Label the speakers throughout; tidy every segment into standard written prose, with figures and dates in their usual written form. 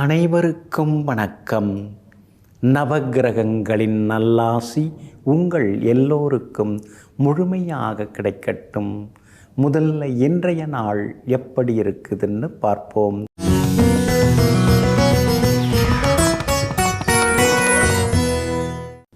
Speaker 1: அனைவருக்கும் வணக்கம். நவக்கிரகங்களின் நல்லாசி உங்கள் எல்லோருக்கும் முழுமையாக கிடைக்கட்டும். முதல்ல இன்றைய நாள் எப்படி இருக்குதுன்னு பார்ப்போம்.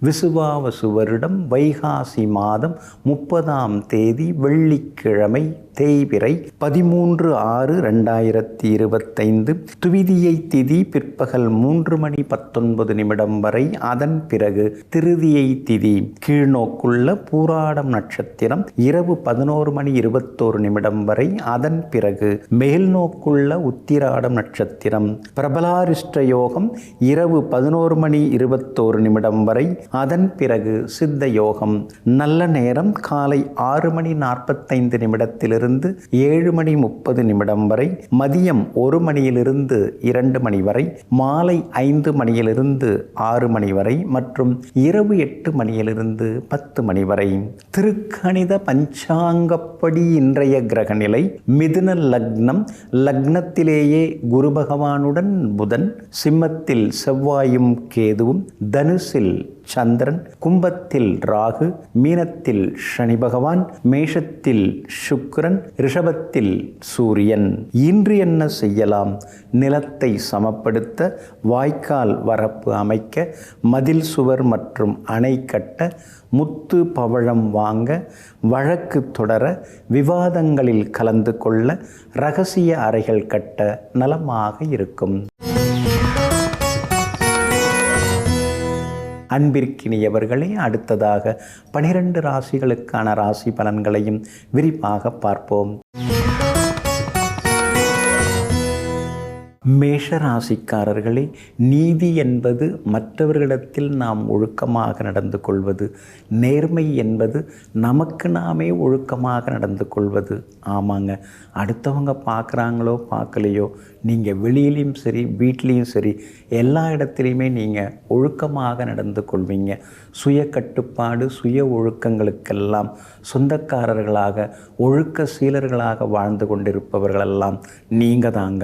Speaker 1: விசுவாவசு வருடம் வைகாசி மாதம் 30ஆம் தேதி வெள்ளிக்கிழமை, தேய்பிறை 13/6/2025. துவிதியை திதி பிற்பகல் 3:19 வரை. அதன் பிறகு திருதியை திதி. கீழ்நோக்குள்ள பூராடம் நட்சத்திரம் இரவு 11:21 வரை. அதன் பிறகு மேல்நோக்குள்ள உத்திராடம் நட்சத்திரம். பிரபலாரிஷ்ட யோகம் இரவு 11:21 வரை. அதன் பிறகு சித்த யோகம். நல்ல நேரம் காலை 6:45 7:30 வரை. மதியம் 1 மணியிலிருந்து 2 மணி வரை. மாலை 5 மணியிலிருந்து 6 மணி வரை மற்றும் இரவு 8 மணியிலிருந்து 10 மணி வரை. திருக்கணித பஞ்சாங்கப்படி இன்றைய கிரகநிலை மிதுன லக்னம். லக்னத்திலேயே குரு பகவானுடன் புதன், சிம்மத்தில் செவ்வாயும் கேதுவும், தனுசில் சந்திரன், கும்பத்தில் ராகு, மீனத்தில் சனி பகவான், மேஷத்தில் சுக்கிரன், ரிஷபத்தில் சூரியன். இன்று என்ன செய்யலாம்? நிலத்தை சமப்படுத்த, வாய்க்கால் வரப்பு அமைக்க, மதில் சுவர் மற்றும் அணை கட்ட, முத்து பவழம் வாங்க, வழக்கு தொடர, விவாதங்களில் கலந்து கொள்ள, இரகசிய அறைகள் கட்ட நலமாக இருக்கும். அன்பிற்கினியவர்களே, அடுத்ததாக 12 ராசிகளுக்கான ராசி பலன்களையும் விரிவாக பார்ப்போம். மேஷ ராசிக்காரர்களே, நீதி என்பது மற்றவர்களிடத்தில் நாம் ஒழுக்கமாக நடந்து கொள்வது. நேர்மை என்பது நமக்கு நாமே ஒழுக்கமாக நடந்து கொள்வது. ஆமாங்க, அடுத்தவங்க பார்க்குறாங்களோ பார்க்கலையோ, நீங்கள் வெளியிலையும் சரி வீட்லேயும் சரி எல்லா இடத்துலையுமே நீங்கள் ஒழுக்கமாக நடந்து கொள்வீங்க. சுய கட்டுப்பாடு, சுய ஒழுக்கங்களுக்கெல்லாம் சொந்தக்காரர்களாக, ஒழுக்க சீலர்களாக வாழ்ந்து கொண்டிருப்பவர்களெல்லாம் நீங்கள் தாங்க.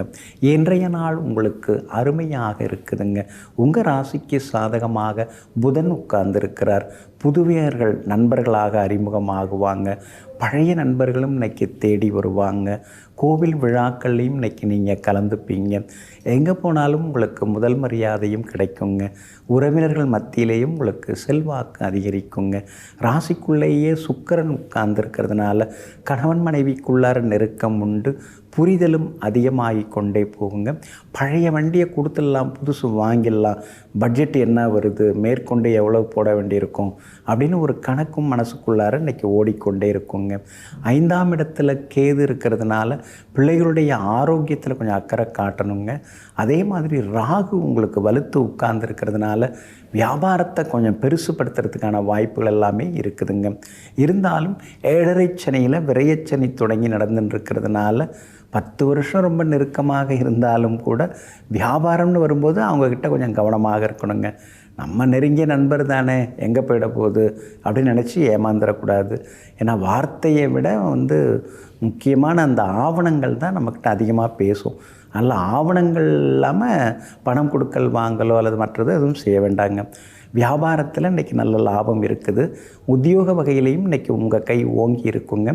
Speaker 1: இன்றைய நாள் உங்களுக்கு அருமையாக இருக்குதுங்க. உங்கள் ராசிக்கு சாதகமாக புதன் உட்கார்ந்திருக்கிறார். புதுவியர்கள் நண்பர்களாக அறிமுகமாகுவாங்க. பழைய நண்பர்களும் இன்னைக்கு தேடி வருவாங்க. கோவில் விழாக்கள்லையும் இன்னைக்கு நீங்கள் கலந்துப்பீங்க. எங்கே போனாலும் உங்களுக்கு முதல் மரியாதையும் கிடைக்குங்க. உறவினர்கள் மத்தியிலேயும் உங்களுக்கு செல்வாக்கு அதிகரிக்குங்க. ராசிக்குள்ளேயே சுக்கிரன் உட்கார்ந்துருக்கிறதுனால கணவன் மனைவிக்குள்ளார நெருக்கம் உண்டு. புரிதலும் அதிகமாகி கொண்டே போகுங்க. பழைய வண்டியை கொடுத்துடலாம், புதுசு வாங்கிடலாம், பட்ஜெட் என்ன வருது, மேற்கொண்டு எவ்வளோ போட வேண்டியிருக்கும் அப்படின்னு ஒரு கணக்கும் மனசுக்குள்ளார இன்றைக்கி ஓடிக்கொண்டே இருக்குங்க. 5ஆம் இடத்துல கேது இருக்கிறதுனால பிள்ளைகளுடைய ஆரோக்கியத்தில் கொஞ்சம் அக்கறை காட்டணுங்க. அதே மாதிரி ராகு உங்களுக்கு வலுத்து உட்கார்ந்துருக்கிறதுனால வியாபாரத்தை கொஞ்சம் பெருசுப்படுத்துறதுக்கான வாய்ப்புகள் எல்லாமே இருக்குதுங்க. இருந்தாலும் 7.5 சனியில் விரயச்சனி தொடங்கி நடந்துட்டுருக்கிறதுனால 10 வருஷம் ரொம்ப நெருக்கமாக இருந்தாலும் கூட வியாபாரம்னு வரும்போது அவங்கக்கிட்ட கொஞ்சம் கவனமாக இருக்கணுங்க. நம்ம நெருங்கிய நண்பர் தானே, எங்கே போயிட போகுது அப்படின்னு நினச்சி ஏமாந்துடக்கூடாது. ஏன்னா வார்த்தையை விட முக்கியமான அந்த ஆவணங்கள் தான் நம்மக்கிட்ட அதிகமாக பேசும். நல்ல ஆவணங்கள் இல்லாமல் பணம் கொடுக்கல் வாங்கலோ அல்லது மற்றது எதுவும் செய்ய வேண்டாங்க. வியாபாரத்தில் இன்றைக்கி நல்ல லாபம் இருக்குது. உத்தியோக வகையிலையும் இன்றைக்கி உங்கள் கை ஓங்கி இருக்குங்க.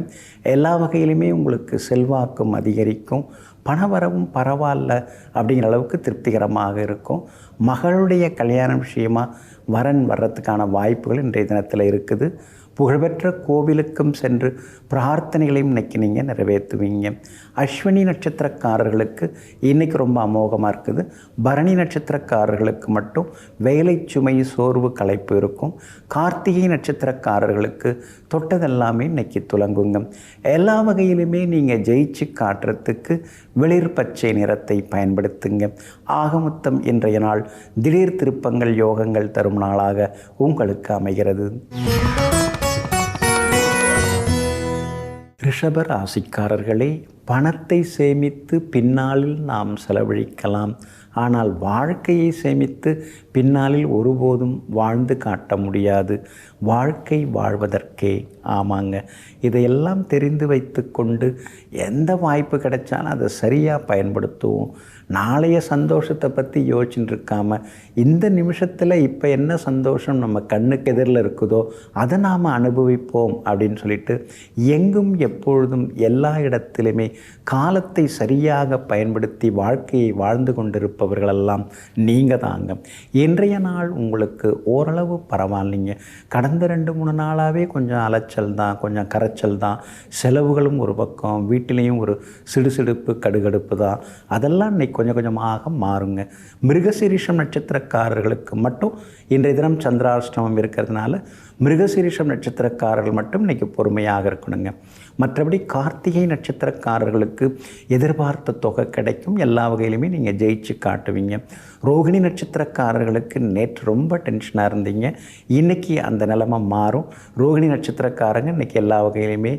Speaker 1: எல்லா வகையிலுமே உங்களுக்கு செல்வாக்கும் அதிகரிக்கும். பணவரவும் பரவாயில்ல அப்படிங்கிற அளவுக்கு திருப்திகரமாக இருக்கும். மகளுடைய கல்யாண விஷயமாக வரன் வர்றதுக்கான வாய்ப்புகள் இன்றைய தினத்தில் இருக்குது. புகழ்பெற்ற கோவிலுக்கும் சென்று பிரார்த்தனைகளையும் இன்றைக்கி நீங்கள் நிறைவேற்றுவீங்க. அஸ்வினி நட்சத்திரக்காரர்களுக்கு இன்றைக்கி ரொம்ப அமோகமாக இருக்குது. பரணி நட்சத்திரக்காரர்களுக்கு மட்டும் வேலை சுமை, சோர்வு, களைப்பு இருக்கும். கார்த்திகை நட்சத்திரக்காரர்களுக்கு தொட்டதெல்லாமே இன்றைக்கி துலங்குங்க. எல்லா வகையிலுமே நீங்கள் ஜெயிச்சு காட்டுறதுக்கு வெளிர் பச்சை நிறத்தை பயன்படுத்துங்க. ஆகமொத்தம் இன்றைய நாள் திடீர் திருப்பங்கள், யோகங்கள் தரும் நாளாக உங்களுக்கு அமைகிறது. ரிஷப ராசிக்காரர்களே, பணத்தை சேமித்து பின்னாளில் நாம் செலவழிக்கலாம். ஆனால் வாழ்க்கையை சேமித்து பின்னாளில் ஒருபோதும் வாழ்ந்து காட்ட முடியாது. வாழ்க்கை வாழ்வதற்கே. ஆமாங்க, இதையெல்லாம் தெரிந்து வைத்து கொண்டு எந்த வாய்ப்பு கிடைச்சாலும் அதை சரியாக பயன்படுத்துவோம். நாளைய சந்தோஷத்தை பற்றி யோசிச்சுட்டு இருக்காமல் இந்த நிமிஷத்தில் இப்போ என்ன சந்தோஷம் நம்ம கண்ணுக்கு எதிரில் இருக்குதோ அதை நாம் அனுபவிப்போம் அப்படின்னு சொல்லிட்டு எங்கும் எப்பொழுதும் எல்லா இடத்திலுமே காலத்தை சரியாக பயன்படுத்தி வாழ்க்கையை வாழ்ந்து கொண்டிருப்பவர்களெல்லாம் நீங்கள் தாங்க. இன்றைய நாள் உங்களுக்கு ஓரளவு பரவாயில்லைங்க. கடந்த 2-3 நாளாகவே கொஞ்சம் அலைச்சல் தான், கொஞ்சம் கரைச்சல் தான், செலவுகளும் ஒரு பக்கம், வீட்டிலையும் ஒரு சிடுசிடுப்பு கடுகடுப்பு தான். அதெல்லாம் இன்றைக்கி கொஞ்சம் கொஞ்சமாக மாறுங்க. மிருகசீரிஷம் நட்சத்திரக்காரர்களுக்கு மட்டும் இன்றைய தினம் சந்திராஷ்டமம் இருக்கிறதுனால மிருகசீரிஷம் நட்சத்திரக்காரர்கள் மட்டும் இன்றைக்கி பொறுமையாக இருக்கணுங்க. மற்றபடி கார்த்திகை நட்சத்திரக்காரர்களுக்கு எதிர்பார்த்த தொகை கிடைக்கும். எல்லா வகையிலுமே நீங்கள் ஜெயிச்சு காட்டுவீங்க. ரோகிணி நட்சத்திரக்காரர்களுக்கு நேற்று ரொம்ப டென்ஷனாக இருந்தீங்க, இன்றைக்கி அந்த நிலைமை மாறும். ரோகிணி நட்சத்திரக்காரங்க இன்றைக்கி எல்லா வகையிலுமே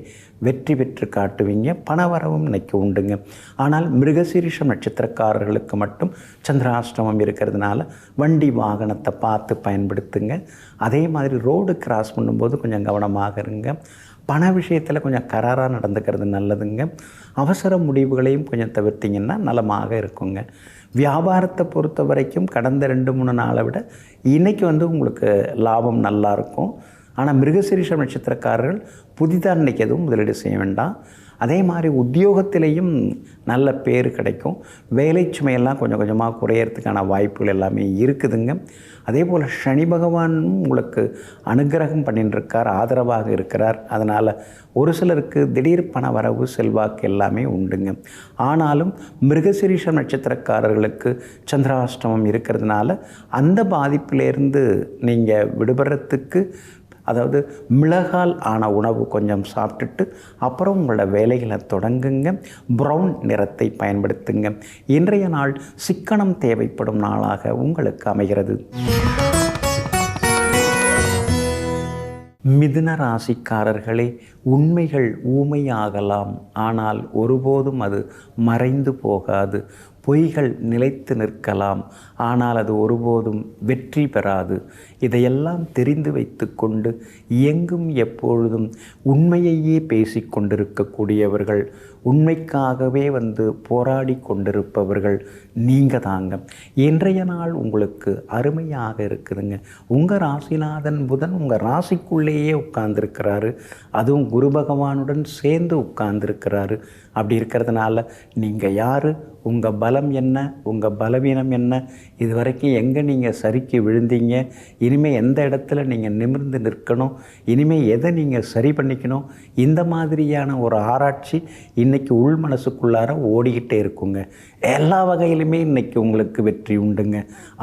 Speaker 1: வெற்றி பெற்று காட்டுவீங்க. பணவரவும் இன்றைக்கி உண்டுங்க. ஆனால் மிருகசீரிஷம் நட்சத்திரக்காரர்களுக்கு மட்டும் சந்திராஷ்டமம் இருக்கிறதுனால வண்டி வாகனத்தை பார்த்து பயன்படுத்துங்க. அதே மாதிரி ரோடு கிராஸ் பண்ணும்போது கொஞ்சம் கவனமாக இருங்க. பண விஷயத்தில் கொஞ்சம் கராராக நடந்துக்கிறது நல்லதுங்க. அவசர முடிவுகளையும் கொஞ்சம் தவிர்த்திங்கன்னா நலமாக இருக்குங்க. வியாபாரத்தை பொறுத்த வரைக்கும் கடந்த 2-3 நாளை விட இன்றைக்கி உங்களுக்கு லாபம் நல்லாயிருக்கும். ஆனால் மிருகசீரிஷம் நட்சத்திரக்காரர்கள் புதிதாக இன்றைக்கி எதுவும் முதலீடு செய்ய வேண்டாம். அதே மாதிரி உத்தியோகத்திலையும் நல்ல பேர் கிடைக்கும். வேலை சுமையெல்லாம் கொஞ்சம் கொஞ்சமாக குறையறதுக்கான வாய்ப்புகள் எல்லாமே இருக்குதுங்க. அதே போல் சனி பகவானும் உங்களுக்கு அனுகிரகம் பண்ணிட்டுருக்கார், ஆதரவாக இருக்கிறார். அதனால் ஒரு சிலருக்கு திடீர் பண வரவு செல்வாக்கு எல்லாமே உண்டுங்க. ஆனாலும் மிருகசீரிஷம் நட்சத்திரக்காரர்களுக்கு சந்திராஷ்டமம் இருக்கிறதுனால அந்த பாதிப்பிலேருந்து நீங்கள் விடுபடுறதுக்கு, அதாவது மிளகால் ஆன உணவு கொஞ்சம் சாப்பிட்டுட்டு அப்புறம் உங்களோட வேலைகளை தொடங்குங்க. ப்ரௌன் நிறத்தை பயன்படுத்துங்க. இன்றைய நாள் சிக்கனம் தேவைப்படும் நாளாக உங்களுக்கு அமைகிறது. மிதுன ராசிக்காரர்களே, உண்மைகள் ஊமையாகலாம், ஆனால் ஒருபோதும் அது மறைந்து போகாது. பொய்கள் நிலைத்து நிற்கலாம், ஆனால் அது ஒருபோதும் வெற்றி பெறாது. இதையெல்லாம் தெரிந்து வைத்து கொண்டு எங்கும் எப்பொழுதும் உண்மையையே பேசி கொண்டிருக்கக்கூடியவர்கள், உண்மைக்காகவே போராடி கொண்டிருப்பவர்கள் நீங்கள் தாங்க. இன்றைய நாள் உங்களுக்கு அருமையாக இருக்குதுங்க. உங்கள் ராசிநாதன் புதன் உங்கள் ராசிக்குள்ளேயே உட்கார்ந்துருக்கிறாரு. அதுவும் குரு பகவானுடன் சேர்ந்து உட்கார்ந்துருக்கிறாரு. அப்படி இருக்கிறதுனால நீங்கள் யார், உங்கள் பலம் என்ன, உங்கள் பலவீனம் என்ன, இது வரைக்கும் எங்கே நீங்கள் சறுக்கி விழுந்தீங்க, இனிமேல் எந்த இடத்துல நீங்கள் நிமிர்ந்து நிற்கணும், இனிமேல் எதை நீங்கள் சரி பண்ணிக்கணும், இந்த மாதிரியான ஒரு ஆராய்ச்சி இன்றைக்கி உள் மனசுக்குள்ளார ஓடிக்கிட்டே இருக்குங்க. எல்லா வகையிலுமே இன்றைக்கி உங்களுக்கு வெற்றி உண்டுங்க.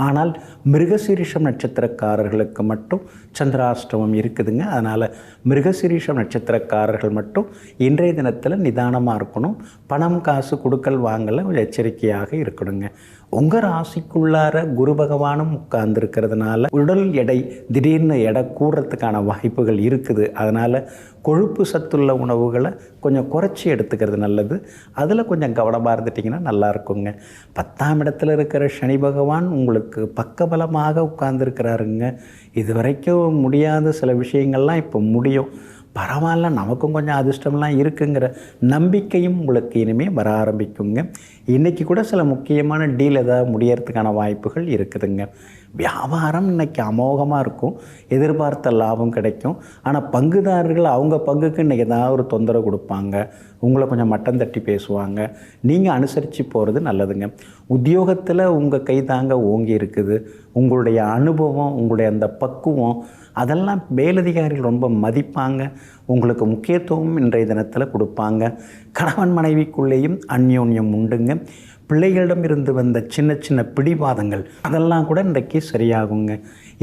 Speaker 1: ஆனால் மிருகசீரிஷம் நட்சத்திரக்காரர்களுக்கு மட்டும் சந்திராஷ்டமம் இருக்குதுங்க. அதனால் மிருகசீரிஷம் நட்சத்திரக்காரர்கள் மட்டும் இன்றைய தினத்தில் நிதானமாக இருக்கணும். பணம் காசு கொடுக்கல் வாங்கல கொஞ்சம் எச்சரிக்கையாக இருக்கணுங்க. உங்கள் ராசிக்குள்ளார குரு பகவானும் உட்கார்ந்துருக்கிறதுனால உடல் எடை திடீர்னு எடை கூடுறதுக்கான வாய்ப்புகள் இருக்குது. அதனால் கொழுப்பு சத்துள்ள உணவுகளை கொஞ்சம் குறைச்சி எடுத்துக்கிறது நல்லது. அதில் கொஞ்சம் கவனமாக இருந்துட்டிங்கன்னா நல்லா இருக்குங்க. 10ஆம் இடத்துல இருக்கிற சனி பகவான் உங்களுக்கு பக்கபலமாக உட்கார்ந்துருக்கிறாருங்க. இது வரைக்கும் முடியாத சில விஷயங்கள்லாம் இப்போ முடியும். பரவாயில்ல, நமக்கும் கொஞ்சம் அதிர்ஷ்டம்லாம் இருக்குங்கிற நம்பிக்கையும் உங்களுக்கு இனிமேல் வர ஆரம்பிக்குங்க. இன்றைக்கி கூட சில முக்கியமான டீல் ஏதாவது முடியறதுக்கான வாய்ப்புகள் இருக்குதுங்க. வியாபாரம் இன்றைக்கி அமோகமாக இருக்கும். எதிர்பார்த்த லாபம் கிடைக்கும். ஆனால் பங்குதாரர்கள் அவங்க பங்குக்கு இன்றைக்கி ஏதாவது ஒரு தொந்தரவு கொடுப்பாங்க, உங்களை கொஞ்சம் மட்டம் தட்டி பேசுவாங்க. நீங்கள் அனுசரித்து போகிறது நல்லதுங்க. உத்தியோகத்தில் உங்கள் கை தாங்க ஓங்கி இருக்குது. உங்களுடைய அனுபவம், உங்களுடைய அந்த பக்குவம், அதெல்லாம் மேலதிகாரிகள் ரொம்ப மதிப்பாங்க. உங்களுக்கு முக்கியத்துவம் இன்றைய தினத்தில் கொடுப்பாங்க. கணவன் மனைவிக்குள்ளேயும் அந்யோன்யம் உண்டுங்க. பிள்ளைகளிடமிருந்து வந்த சின்ன சின்ன பிடிவாதங்கள் அதெல்லாம் கூட இன்றைக்கு சரியாகுங்க.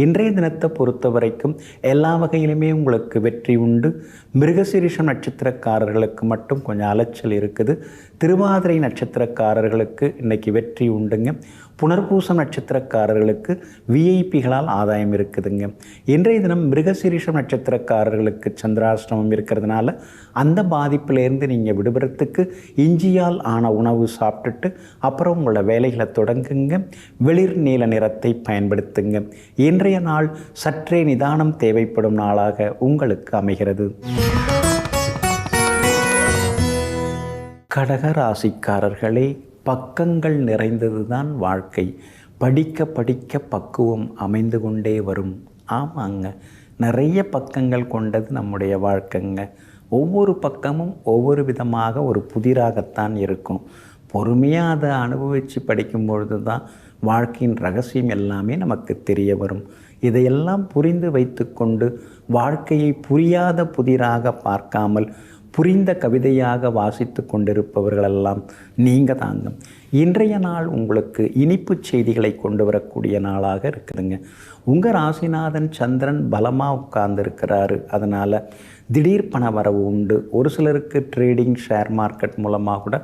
Speaker 1: இன்றைய தினத்தை பொறுத்த வரைக்கும் எல்லா வகையிலுமே உங்களுக்கு வெற்றி உண்டு. மிருகசீரிஷம் நட்சத்திரக்காரர்களுக்கு மட்டும் கொஞ்சம் அலைச்சல் இருக்குது. திருவாதிரை நட்சத்திரக்காரர்களுக்கு இன்றைக்கி வெற்றி உண்டுங்க. புனர்பூசம் நட்சத்திரக்காரர்களுக்கு விஐபிகளால் ஆதாயம் இருக்குதுங்க. இன்றைய தினம் மிருகசீரிஷம் நட்சத்திரக்காரர்களுக்கு சந்திராஷ்டமம் இருக்கிறதுனால அந்த பாதிப்பிலேருந்து நீங்கள் விடுபடுறதுக்கு இஞ்சியால் ஆன உணவு சாப்பிட்டுட்டு அப்புறம் உங்களோட வேலைகளை தொடங்குங்க. வெளிர் நீல நிறத்தை பயன்படுத்துங்க. இன்றைய நாள் சற்றே நிதானம் தேவைப்படும் நாளாக உங்களுக்கு அமைகிறது. கடக ராசிக்காரர்களே, பக்கங்கள் நிறைந்தது தான் வாழ்க்கை. படிக்க படிக்க பக்குவம் அமைந்து கொண்டே வரும். ஆமாங்க, நிறைய பக்கங்கள் கொண்டது நம்முடைய வாழ்க்கைங்க. ஒவ்வொரு பக்கமும் ஒவ்வொரு விதமாக ஒரு புதிராகத்தான் இருக்கும். பொறுமையாக அதை அனுபவித்து படிக்கும்பொழுது தான் வாழ்க்கையின் ரகசியம் எல்லாமே நமக்கு தெரிய வரும். இதையெல்லாம் புரிந்து வைத்து கொண்டு வாழ்க்கையை புரியாத புதிராக பார்க்காமல் புரிந்த கவிதையாக வாசித்து கொண்டிருப்பவர்களெல்லாம் நீங்கள் தாங்க. இன்றைய நாள் உங்களுக்கு இனிப்பு செய்திகளை கொண்டு வரக்கூடிய நாளாக இருக்குதுங்க. உங்கள் ராசிநாதன் சந்திரன் பலமாக உட்கார்ந்துருக்கிறாரு. அதனால் திடீர் பண வரவு உண்டு. ஒரு சிலருக்கு ட்ரேடிங், ஷேர் மார்க்கெட் மூலமாக கூட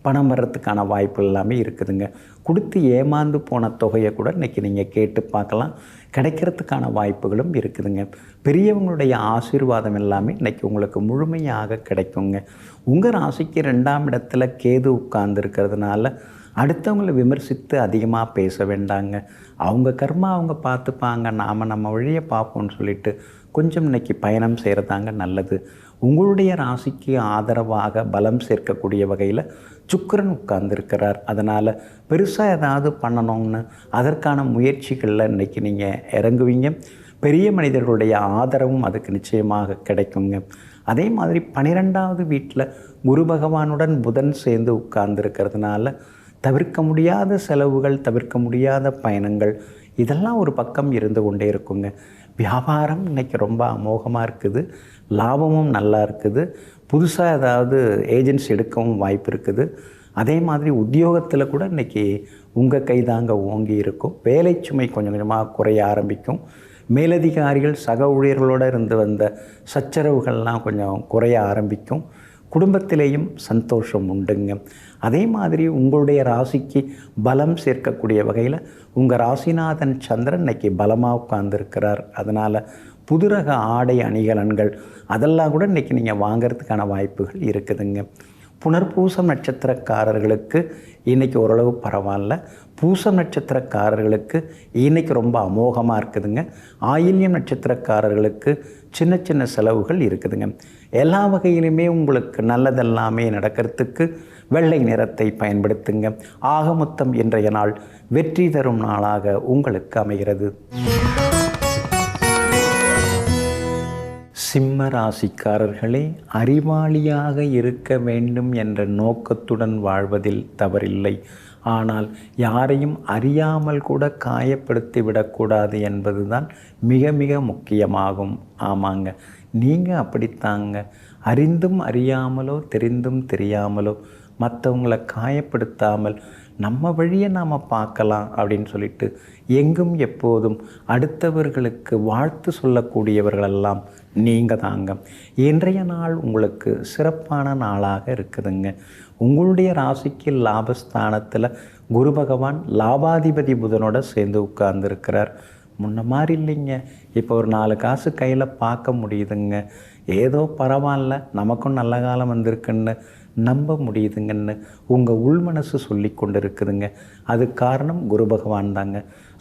Speaker 1: பணம் வர்றதுக்கான வாய்ப்பு எல்லாமே இருக்குதுங்க. கொடுத்து ஏமாந்து போன தொகையை கூட இன்றைக்கி நீங்கள் கேட்டு பார்க்கலாம், கிடைக்கிறதுக்கான வாய்ப்புகளும் இருக்குதுங்க. பெரியவங்களுடைய ஆசீர்வாதம் எல்லாமே இன்றைக்கி உங்களுக்கு முழுமையாக கிடைக்குங்க. உங்கள் ராசிக்கு 2ஆம் இடத்துல கேது உட்கார்ந்துருக்கிறதுனால அடுத்தவங்களை விமர்சித்து அதிகமாக பேச வேண்டாங்க. அவங்க கர்மா அவங்க பார்த்துப்பாங்க, நாம் நம்ம வழியை பார்ப்போம்னு சொல்லிட்டு கொஞ்சம் இன்றைக்கி பயணம் செய்கிறதாங்க நல்லது. உங்களுடைய ராசிக்கு ஆதரவாக பலம் சேர்க்கக்கூடிய வகையில் சுக்கிரன் உட்கார்ந்துருக்கிறார். அதனால் பெருசாக ஏதாவது பண்ணணும்னு அதற்கான முயற்சிகளில் இன்றைக்கி நீங்கள் இறங்குவீங்க. பெரிய மனிதர்களுடைய ஆதரவும் அதுக்கு நிச்சயமாக கிடைக்குங்க. அதே மாதிரி 12வது வீட்டில் குரு பகவானுடன் புதன் சேர்ந்து உட்கார்ந்துருக்கிறதுனால தவிர்க்க முடியாத செலவுகள், தவிர்க்க முடியாத பயணங்கள், இதெல்லாம் ஒரு பக்கம் இருந்து கொண்டே இருக்குங்க. வியாபாரம் இன்றைக்கி ரொம்ப அமோகமாக இருக்குது. லாபமும் நல்லா இருக்குது. புதுசாக ஏதாவது ஏஜென்ட்ஸ் எடுக்கவும் வாய்ப்பு இருக்குது. அதே மாதிரி உத்தியோகத்தில் கூட இன்றைக்கி உங்கள் கைதாங்க ஓங்கி இருக்கும். வேலை சுமை கொஞ்சம் கொஞ்சமாக குறைய ஆரம்பிக்கும். மேலதிகாரிகள், சக ஊழியர்களோடு இருந்து வந்த சச்சரவுகள்லாம் கொஞ்சம் குறைய ஆரம்பிக்கும். குடும்பத்திலேயும் சந்தோஷம் உண்டுங்க. அதே மாதிரி உங்களுடைய ராசிக்கு பலம் சேர்க்கக்கூடிய வகையில் உங்கள் ராசிநாதன் சந்திரன் இன்றைக்கி பலமாக உட்கார்ந்துருக்கிறார். அதனால் புதுரக ஆடை அணிகலன்கள் அதெல்லாம் கூட இன்றைக்கி நீங்கள் வாங்கிறதுக்கான வாய்ப்புகள் இருக்குதுங்க. புனர்பூசம் நட்சத்திரக்காரர்களுக்கு இன்றைக்கி ஓரளவு பரவாயில்ல. பூசம் நட்சத்திரக்காரர்களுக்கு இன்றைக்கி ரொம்ப அமோகமாக இருக்குதுங்க. ஆயில்யம் நட்சத்திரக்காரர்களுக்கு சின்ன சின்ன செலவுகள் இருக்குதுங்க. எல்லா வகையிலுமே உங்களுக்கு நல்லதெல்லாமே நடக்கிறதுக்கு வெள்ளை நிறத்தை பயன்படுத்துங்க. ஆக மொத்தம் இன்றைய நாள் வெற்றி தரும் நாளாக உங்களுக்கு அமைகிறது. சிம்ம ராசிக்காரர்களே, அறிவாளியாக இருக்க வேண்டும் என்ற நோக்கத்துடன் வாழ்வதில் தவறில்லை. ஆனால் யாரையும் அறியாமல் கூட காயப்படுத்தி விடக்கூடாது என்பது தான் மிக மிக முக்கியமாகும். ஆமாங்க, நீங்கள் அப்படித்தாங்க. அறிந்தும் அறியாமலோ தெரிந்தும் தெரியாமலோ மற்றவங்களை காயப்படுத்தாமல் நம்ம வழியை நாம் பார்க்கலாம் அப்படின்னு சொல்லிட்டு எங்கும் எப்போதும் அடுத்தவர்களுக்கு வாழ்த்து சொல்லக்கூடியவர்களெல்லாம் நீங்கள் தாங்க. இன்றைய நாள் உங்களுக்கு சிறப்பான நாளாக இருக்குதுங்க. உங்களுடைய ராசிக்கு லாபஸ்தானத்தில் குரு பகவான் லாபாதிபதி புதனோட சேர்ந்து உட்கார்ந்துருக்கிறார். முன்ன மாதிரி இல்லைங்க. இப்போ ஒரு 4 காசு கையில் பார்க்க முடியுதுங்க. ஏதோ பரவாயில்ல, நமக்கும் நல்ல காலம் வந்திருக்குன்னு நம்ப முடியுதுங்கன்னு உங்கள் உள்மனசு சொல்லி கொண்டு இருக்குதுங்க. அது காரணம் குரு பகவான் தாங்க.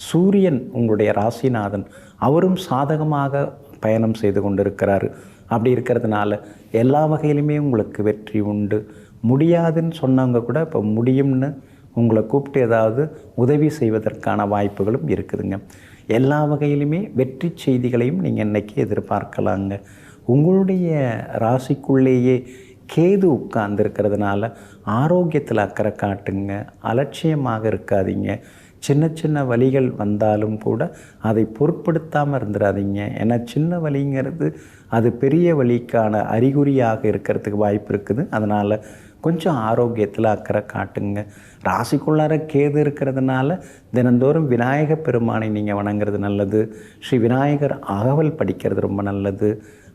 Speaker 1: சூரியன் உங்களுடைய ராசிநாதன், அவரும் சாதகமாக பயணம் செய்து கொண்டு இருக்கிறாரு. அப்படி இருக்கிறதுனால எல்லா வகையிலுமே உங்களுக்கு வெற்றி உண்டு. முடியாதுன்னு சொன்னவங்க கூட இப்போ முடியும்னு உங்களை கூப்பிட்டு ஏதாவது உதவி செய்வதற்கான வாய்ப்புகளும் இருக்குதுங்க. எல்லா வகையிலுமே வெற்றி செய்திகளையும் நீங்கள் இன்றைக்கி எதிர்பார்க்கலாங்க. உங்களுடைய ராசிக்குள்ளேயே கேது உட்கார்ந்துருக்கிறதுனால ஆரோக்கியத்தில் அக்கறை காட்டுங்க. அலட்சியமாக இருக்காதீங்க. சின்ன சின்ன வலிகள் வந்தாலும் கூட அதை பொருட்படுத்தாமல் இருந்துடாதீங்க. ஏன்னா சின்ன வலிங்கிறது அது பெரிய வலிக்கான அறிகுறியாக இருக்கிறதுக்கு வாய்ப்பு இருக்குது. அதனால் கொஞ்சம் ஆரோக்கியத்தில் அக்கறை காட்டுங்க. ராசிக்குள்ளார கேது இருக்கிறதுனால தினந்தோறும் விநாயகர் பெருமானை நீங்கள் வணங்குறது நல்லது. ஸ்ரீ விநாயகர் அகவல் படிக்கிறது ரொம்ப நல்லது.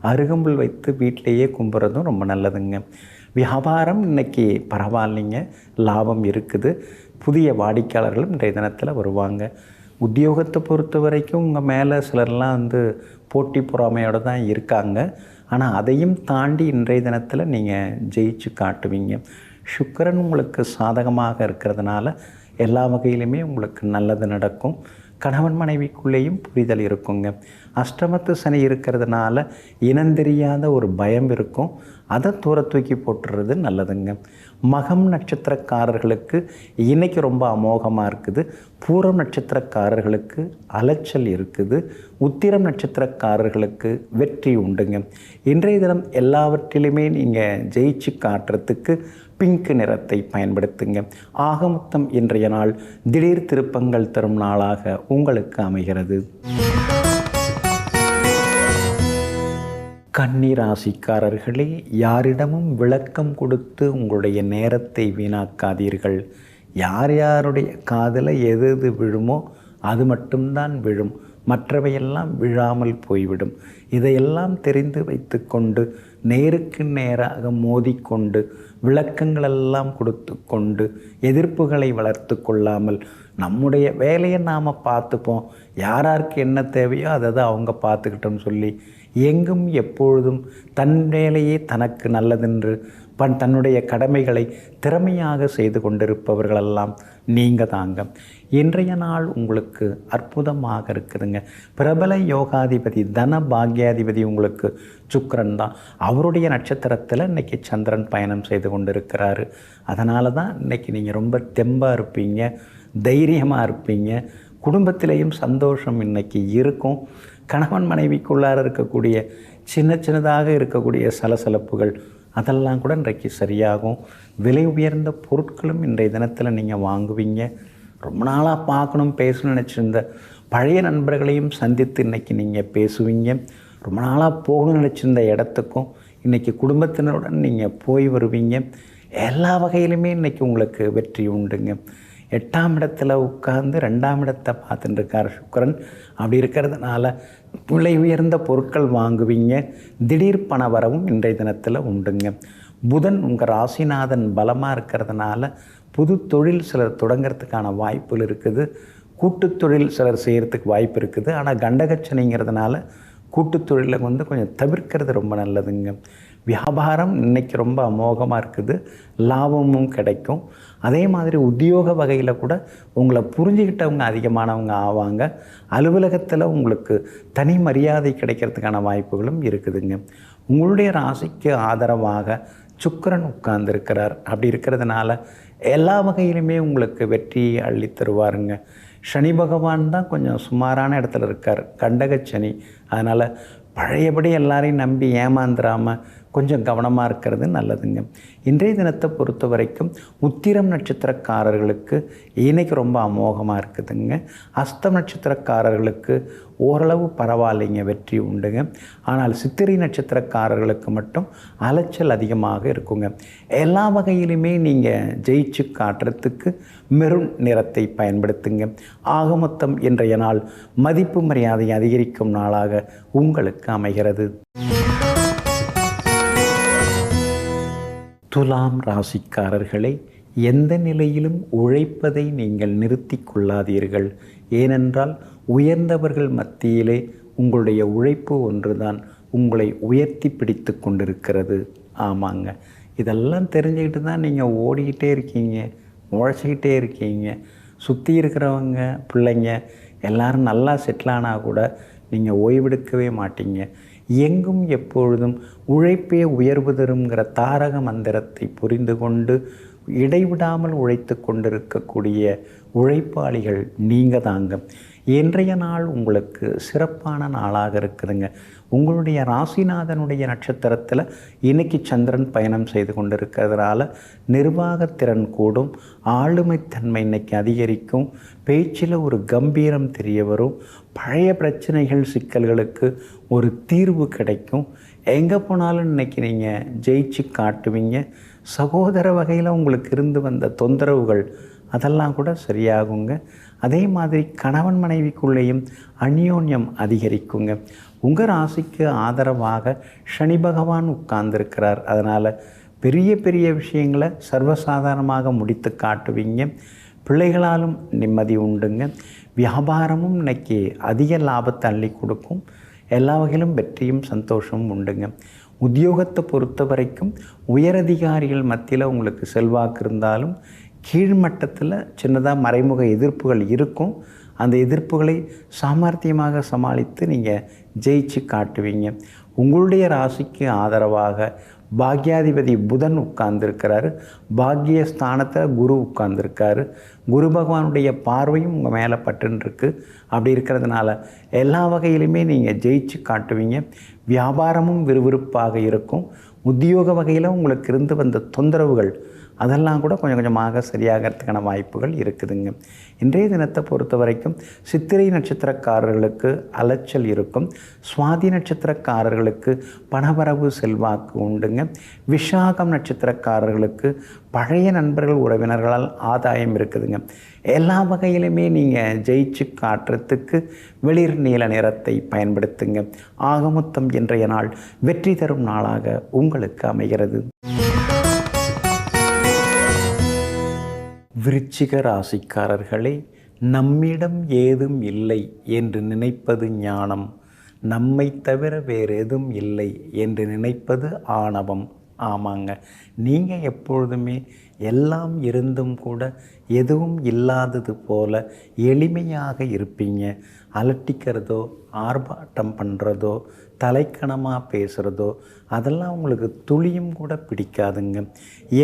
Speaker 1: அருகம்புல் வைத்து வீட்டிலேயே கும்புறதும் ரொம்ப நல்லதுங்க. வியாபாரம் இன்றைக்கி பரவாயில்லைங்க, லாபம் இருக்குது. புதிய வாடிக்கையாளர்களும் இன்றைய தினத்தில் வருவாங்க. உத்தியோகத்தை பொறுத்த வரைக்கும் உங்கள் மேலே சிலர்லாம் போட்டி பொறாமையோடு தான் இருக்காங்க. ஆனால் அதையும் தாண்டி இன்றைய தினத்தில் நீங்கள் ஜெயிச்சு காட்டுவீங்க. சுக்கிரன் உங்களுக்கு சாதகமாக இருக்கிறதுனால எல்லா வகையிலுமே உங்களுக்கு நல்லது நடக்கும். கணவன் மனைவிக்குள்ளேயும் புரிதல் இருக்குங்க. அஷ்டமத்து சனி இருக்கிறதுனால இனந்தெரியாத ஒரு பயம் இருக்கும். அதை தூர தூக்கி போட்டுறது நல்லதுங்க. மகம் நட்சத்திரக்காரர்களுக்கு இன்றைக்கி ரொம்ப அமோகமாக இருக்குது. பூரம் நட்சத்திரக்காரர்களுக்கு அலைச்சல் இருக்குது. உத்திரம் நட்சத்திரக்காரர்களுக்கு வெற்றி உண்டுங்க. இன்றைய தினம் எல்லாவற்றிலுமே நீங்கள் ஜெயிச்சு காட்டுறதுக்கு பிங்க் நிறத்தை பயன்படுத்துங்க. ஆக மொத்தம் இன்றைய நாள் திடீர் திருப்பங்கள் தரும் நாளாக உங்களுக்கு அமைகிறது. கன்னி ராசிக்காரர்களே, யாரிடமும் விளக்கம் கொடுத்து உங்களுடைய நேரத்தை வீணாக்காதீர்கள். யார் யாருடைய காதில் எது எது விழுமோ அது மட்டும்தான் விழும், மற்றவையெல்லாம் விழாமல் போய்விடும். இதையெல்லாம் தெரிந்து வைத்து கொண்டு நேருக்கு நேராக மோதிக்கொண்டு விளக்கங்களெல்லாம் கொடுத்து கொண்டு எதிர்ப்புகளை வளர்த்து கொள்ளாமல் நம்முடைய வேலையை நாம் பார்த்துப்போம், யாராருக்கு என்ன தேவையோ அதை அவங்க பார்த்துக்கிட்டோன்னு சொல்லி எங்கும் எப்பொழுதும் தன் வேலையே தனக்கு நல்லதென்று தன்னுடைய கடமைகளை திறமையாக செய்து கொண்டிருப்பவர்களெல்லாம் நீங்கள் தாங்க. இன்றைய நாள் உங்களுக்கு அற்புதமாக இருக்குதுங்க. பிரபல யோகாதிபதி தன பாக்யாதிபதி உங்களுக்கு சுக்கிரன் தான். அவருடைய நட்சத்திரத்தில் இன்றைக்கி சந்திரன் பயணம் செய்து கொண்டிருக்கிறாரு. அதனால தான் இன்றைக்கி நீங்கள் ரொம்ப தெம்பாக இருப்பீங்க, தைரியமாக இருப்பீங்க. குடும்பத்திலேயும் சந்தோஷம் இன்றைக்கி இருக்கும். கணவன் மனைவிக்குள்ளார இருக்கக்கூடிய சின்னதாக இருக்கக்கூடிய சலசலப்புகள் அதெல்லாம் கூட இன்றைக்கு சரியாகும். விலை உயர்ந்த பொருட்களும் இன்றைய தினத்தில் நீங்கள் வாங்குவீங்க. ரொம்ப நாளாக பார்க்கணும் பேசணும்னு நினச்சிருந்த பழைய நண்பர்களையும் சந்தித்து இன்றைக்கி நீங்கள் பேசுவீங்க. ரொம்ப நாளாக போகணும்னு நினச்சிருந்த இடத்துக்கும் இன்றைக்கி குடும்பத்தினருடன் நீங்கள் போய் வருவீங்க. எல்லா வகையிலுமே இன்றைக்கி உங்களுக்கு வெற்றி உண்டுங்க. 8ஆம் இடத்துல உட்கார்ந்து 2ஆம் இடத்தை பார்த்துட்டு இருக்கார் சுக்கிரன். அப்படி இருக்கிறதுனால விலை உயர்ந்த பொருட்கள் வாங்குவீங்க. திடீர் பண வரவும் இன்றைய தினத்தில் உண்டுங்க. புதன் உங்கள் ராசிநாதன் பலமாக இருக்கிறதுனால புது தொழில் சிலர் தொடங்கிறதுக்கான வாய்ப்புகள் இருக்குது. கூட்டுத் தொழில் சிலர் செய்கிறதுக்கு வாய்ப்பு இருக்குது. ஆனால் கண்டகச்சனைங்கிறதுனால கூட்டுத் தொழிலை கொஞ்சம் தவிர்க்கிறது ரொம்ப நல்லதுங்க. வியாபாரம் இன்றைக்கி ரொம்ப அமோகமாக இருக்குது, லாபமும் கிடைக்கும். அதே மாதிரி உத்தியோக வகையில் கூட உங்களை புரிஞ்சுக்கிட்டவங்க அதிகமானவங்க ஆவாங்க. அலுவலகத்தில் உங்களுக்கு தனி மரியாதை கிடைக்கிறதுக்கான வாய்ப்புகளும் இருக்குதுங்க. உங்களுடைய ராசிக்கு ஆதரவாக சுக்கிரன் உட்கார்ந்துருக்கிறார். அப்படி இருக்கிறதுனால எல்லா வகையிலுமே உங்களுக்கு வெற்றியை அள்ளி தருவாருங்க. சனி பகவான் தான் கொஞ்சம் சுமாரான இடத்துல இருக்கார், கண்டகச்சனி. அதனால் பழையபடி எல்லாரையும் நம்பி ஏமாந்துடாமல் கொஞ்சம் கவனமாக இருக்கிறது நல்லதுங்க. இன்றைய தினத்தை பொறுத்த வரைக்கும் உத்திரம் நட்சத்திரக்காரர்களுக்கு இன்றைக்கி ரொம்ப அமோகமாக இருக்குதுங்க. அஸ்தம் நட்சத்திரக்காரர்களுக்கு ஓரளவு பரவாயில்லைங்க, வெற்றி உண்டுங்க. ஆனால் சித்திரை நட்சத்திரக்காரர்களுக்கு மட்டும் அலைச்சல் அதிகமாக இருக்குங்க. எல்லா வகையிலுமே நீங்கள் ஜெயிச்சு காட்டுறதுக்கு மெரூன் நிறத்தை பயன்படுத்துங்க. ஆக மொத்தம் இன்றைய நாள் மதிப்பு மரியாதை அதிகரிக்கும் நாளாக உங்களுக்கு அமைகிறது. துலாம் ராசிக்காரர்களை, எந்த நிலையிலும் உழைப்பதை நீங்கள் நிறுத்தி கொள்ளாதீர்கள். ஏனென்றால் உயர்ந்தவர்கள் மத்தியிலே உங்களுடைய உழைப்பு ஒன்றுதான் உங்களை உயர்த்தி பிடித்து கொண்டிருக்கிறது. ஆமாங்க, இதெல்லாம் தெரிஞ்சுக்கிட்டு தான் நீங்கள் ஓடிக்கிட்டே இருக்கீங்க, உழைச்சிக்கிட்டே இருக்கீங்க. சுற்றி இருக்கிறவங்க பிள்ளைங்க எல்லோரும் நல்லா செட்டில் ஆனால் கூட நீங்கள் ஓய்வெடுக்கவே மாட்டீங்க. எங்கும் எப்பொழுதும் உழைப்பே உயர்வு தருங்கிற தாரக மந்திரத்தை புரிந்து கொண்டு இடைவிடாமல் உழைத்து கொண்டிருக்கக்கூடிய உழைப்பாளிகள் நீங்கள் தாங்க. இன்றைய நாள் உங்களுக்கு சிறப்பான நாளாக இருக்குதுங்க. உங்களுடைய ராசிநாதனுடைய நட்சத்திரத்தில் இன்றைக்கி சந்திரன் பயணம் செய்து கொண்டிருக்கிறதுனால நிர்வாகத்திறன் கூடும், ஆளுமைத்தன்மை இன்றைக்கி அதிகரிக்கும், பேச்சில் ஒரு கம்பீரம் தெரிய வரும், பழைய பிரச்சனைகள் சிக்கல்களுக்கு ஒரு தீர்வு கிடைக்கும். எங்கே போனாலும் இன்றைக்கி நீங்கள் ஜெயிச்சு காட்டுவீங்க. சகோதர வகையில் உங்களுக்கு இருந்து வந்த தொந்தரவுகள் அதெல்லாம் கூட சரியாகுங்க. அதே மாதிரி கணவன் மனைவிக்குள்ளேயும் அந்யோன்யம் அதிகரிக்குங்க. உங்கள் ராசிக்கு ஆதரவாக சனி பகவான் உட்கார்ந்துருக்கிறார். அதனால் பெரிய பெரிய விஷயங்களை சர்வசாதாரணமாக முடித்து காட்டுவீங்க. பிள்ளைகளாலும் நிம்மதி உண்டுங்க. வியாபாரமும் இன்னைக்கு அதிக லாபத்தை அள்ளி கொடுக்கும். எல்லா வகையிலும் வெற்றியும் சந்தோஷமும் உண்டுங்க. உத்தியோகத்தை பொறுத்த வரைக்கும் உயரதிகாரிகள் மத்தியில் உங்களுக்கு செல்வாக்கு இருந்தாலும் கீழ்மட்டத்தில் சின்னதாக மறைமுக எதிர்ப்புகள் இருக்கும். அந்த எதிர்ப்புகளை சாமர்த்தியமாக சமாளித்து நீங்கள் ஜெயிச்சு காட்டுவீங்க. உங்களுடைய ராசிக்கு ஆதரவாக பாக்யாதிபதி புதன் உட்கார்ந்துருக்கிறாரு. பாக்ய ஸ்தானத்தில் குரு உட்கார்ந்துருக்காரு. குரு பகவானுடைய பார்வையும் உங்கள் மேலே பட்டுருக்கு. அப்படி இருக்கிறதுனால எல்லா வகையிலுமே நீங்கள் ஜெயிச்சு காட்டுவீங்க. வியாபாரமும் விறுவிறுப்பாக இருக்கும். உத்தியோக வகையில் உங்களுக்கு இருந்து வந்த தொந்தரவுகள் அதெல்லாம் கூட கொஞ்சம் கொஞ்சமாக சரியாகிறதுக்கான வாய்ப்புகள் இருக்குதுங்க. இன்றைய தினத்தை பொறுத்த வரைக்கும் சித்திரை நட்சத்திரக்காரர்களுக்கு அலைச்சல் இருக்கும். சுவாதி நட்சத்திரக்காரர்களுக்கு பணவரவு செல்வாக்கு உண்டுங்க. விஷாகம் நட்சத்திரக்காரர்களுக்கு பழைய நண்பர்கள் உறவினர்களால் ஆதாயம் இருக்குதுங்க. எல்லா வகையிலுமே நீங்கள் ஜெயிச்சு காட்டுறதுக்கு வெளிர் நீல நிறத்தை பயன்படுத்துங்க. ஆகமொத்தம் இன்றைய நாள் வெற்றி தரும் நாளாக உங்களுக்கு அமைகிறது. விருச்சிக ராசிக்காரர்களே, நம்மிடம் ஏதும் இல்லை என்று நினைப்பது ஞானம், நம்மை தவிர வேறு எதுவும் இல்லை என்று நினைப்பது ஆணவம். ஆமாங்க, நீங்கள் எப்பொழுதுமே எல்லாம் இருந்தும் கூட எதுவும் இல்லாதது போல எளிமையாக இருப்பீங்க. அலட்டிக்கிறதோ ஆர்ப்பாட்டம் பண்ணுறதோ தலைக்கணமாக பேசுகிறதோ அதெல்லாம் உங்களுக்கு துளியும் கூட பிடிக்காதுங்க.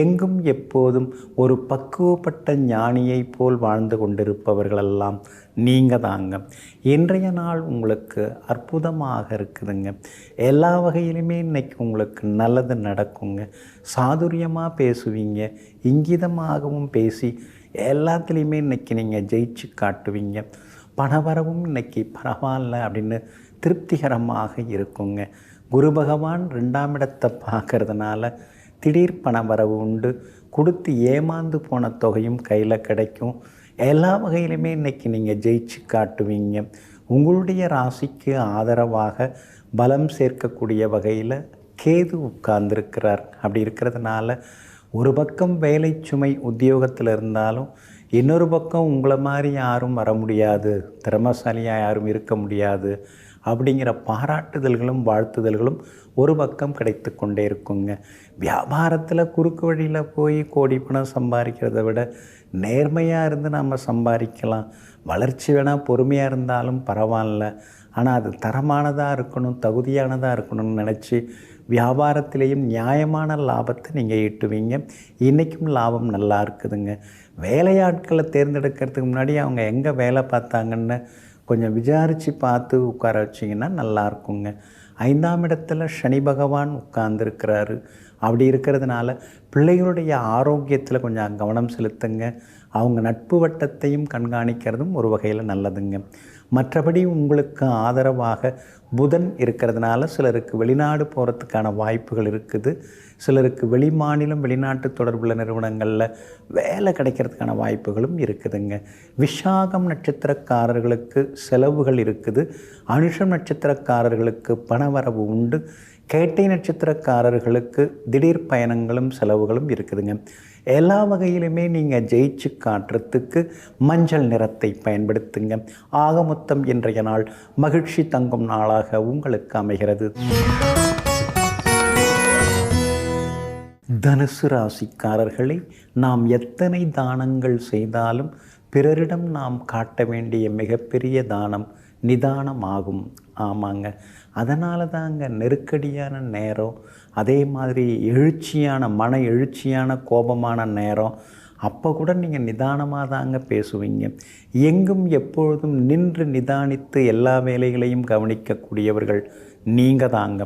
Speaker 1: எங்கும் எப்போதும் ஒரு பக்குவப்பட்ட ஞானியை போல் வாழ்ந்து கொண்டிருப்பவர்களெல்லாம் நீங்கள் தாங்க. இன்றைய நாள் உங்களுக்கு அற்புதமாக இருக்குதுங்க. எல்லா வகையிலுமே இன்றைக்கி உங்களுக்கு நல்லது நடக்குங்க. சாதுரியமாக பேசுவீங்க. இங்கிதமாகவும் பேசி எல்லாத்துலேயுமே இன்றைக்கி நீங்கள் ஜெயிச்சு காட்டுவீங்க. பணவரவும் இன்றைக்கி பரவாயில்ல அப்படின்னு திருப்திகரமாக இருக்குங்க. குரு பகவான் 2ஆம் இடத்தை பார்க்கறதுனால திடீர் பணவரவு உண்டு. கொடுத்து ஏமாந்து போன தொகையும் கையில் கிடைக்கும். எல்லா வகையிலுமே இன்றைக்கி நீங்கள் ஜெயிச்சு காட்டுவீங்க. உங்களுடைய ராசிக்கு ஆதரவாக பலம் சேர்க்கக்கூடிய வகையில் கேது உட்கார்ந்துருக்கிறார். அப்படி இருக்கிறதுனால ஒரு பக்கம் வேலை சுமை உத்தியோகத்தில் இருந்தாலும் இன்னொரு பக்கம் உங்களை மாதிரி யாரும் வர முடியாது, திறமசாலியாக யாரும் இருக்க முடியாது அப்படிங்கிற பாராட்டுதல்களும் வாழ்த்துதல்களும் ஒரு பக்கம் கிடைத்து கொண்டே இருக்குங்க. வியாபாரத்தில் குறுக்கு வழியில் போய் கோடி பணம் சம்பாதிக்கிறத விட நேர்மையாக இருந்து நம்ம சம்பாதிக்கலாம். வளர்ச்சி வேணால் பொறுமையாக இருந்தாலும் பரவாயில்ல, ஆனால் அது தரமானதாக இருக்கணும், தகுதியானதாக இருக்கணும்னு நினச்சி வியாபாரத்திலேயும் நியாயமான லாபத்தை நீங்கள் ஈட்டுவீங்க. இன்றைக்கும் லாபம் நல்லா இருக்குதுங்க. வேலையாட்களை தேர்ந்தெடுக்கிறதுக்கு முன்னாடி அவங்க எங்கே வேலை பார்த்தாங்கன்னு கொஞ்சம் விசாரித்து பார்த்து உட்கார வச்சிங்கன்னா நல்லா இருக்குங்க. 5ஆம் இடத்துல சனி பகவான் உட்கார்ந்துருக்கிறாரு. அப்படி இருக்கிறதுனால பிள்ளைகளுடைய ஆரோக்கியத்தில் கொஞ்சம் கவனம் செலுத்துங்க. அவங்க நட்பு வட்டத்தையும் கண்காணிக்கிறதும் ஒரு வகையில் நல்லதுங்க. மற்றபடி உங்களுக்கு ஆதரவாக புதன் இருக்கிறதுனால சிலருக்கு வெளிநாடு போகிறதுக்கான வாய்ப்புகள் இருக்குது. சிலருக்கு வெளிமாநிலம் வெளிநாட்டு தொடர்புள்ள நிறுவனங்களில் வேலை கிடைக்கிறதுக்கான வாய்ப்புகளும் இருக்குதுங்க. விஷாகம் நட்சத்திரக்காரர்களுக்கு செலவுகள் இருக்குது. அனுஷம் நட்சத்திரக்காரர்களுக்கு பணவரவு உண்டு. கேட்டை நட்சத்திரக்காரர்களுக்கு திடீர் பயணங்களும் செலவுகளும் இருக்குதுங்க. எல்லா வகையிலுமே நீங்கள் ஜெயிச்சு காட்டுறதுக்கு மஞ்சள் நிறத்தை பயன்படுத்துங்க. ஆக மொத்தம் இன்றைய நாள் மகிழ்ச்சி தங்கும் நாளாக உங்களுக்கு அமைகிறது. தனுசு ராசிக்காரர்களை, நாம் எத்தனை தானங்கள் செய்தாலும் பிறரிடம் நாம் காட்ட வேண்டிய மிகப்பெரிய தானம் நிதானமாகும். ஆமாங்க, அதனால தாங்க நெருக்கடியான நேரம், அதே மாதிரி எழுச்சியான மன எழுச்சியான கோபமான நேரம், அப்போ கூட நீங்கள் நிதானமாக தாங்க பேசுவீங்க. எங்கும் எப்பொழுதும் நின்று நிதானித்து எல்லா வேலைகளையும் கவனிக்கக்கூடியவர்கள் நீங்கள் தாங்க.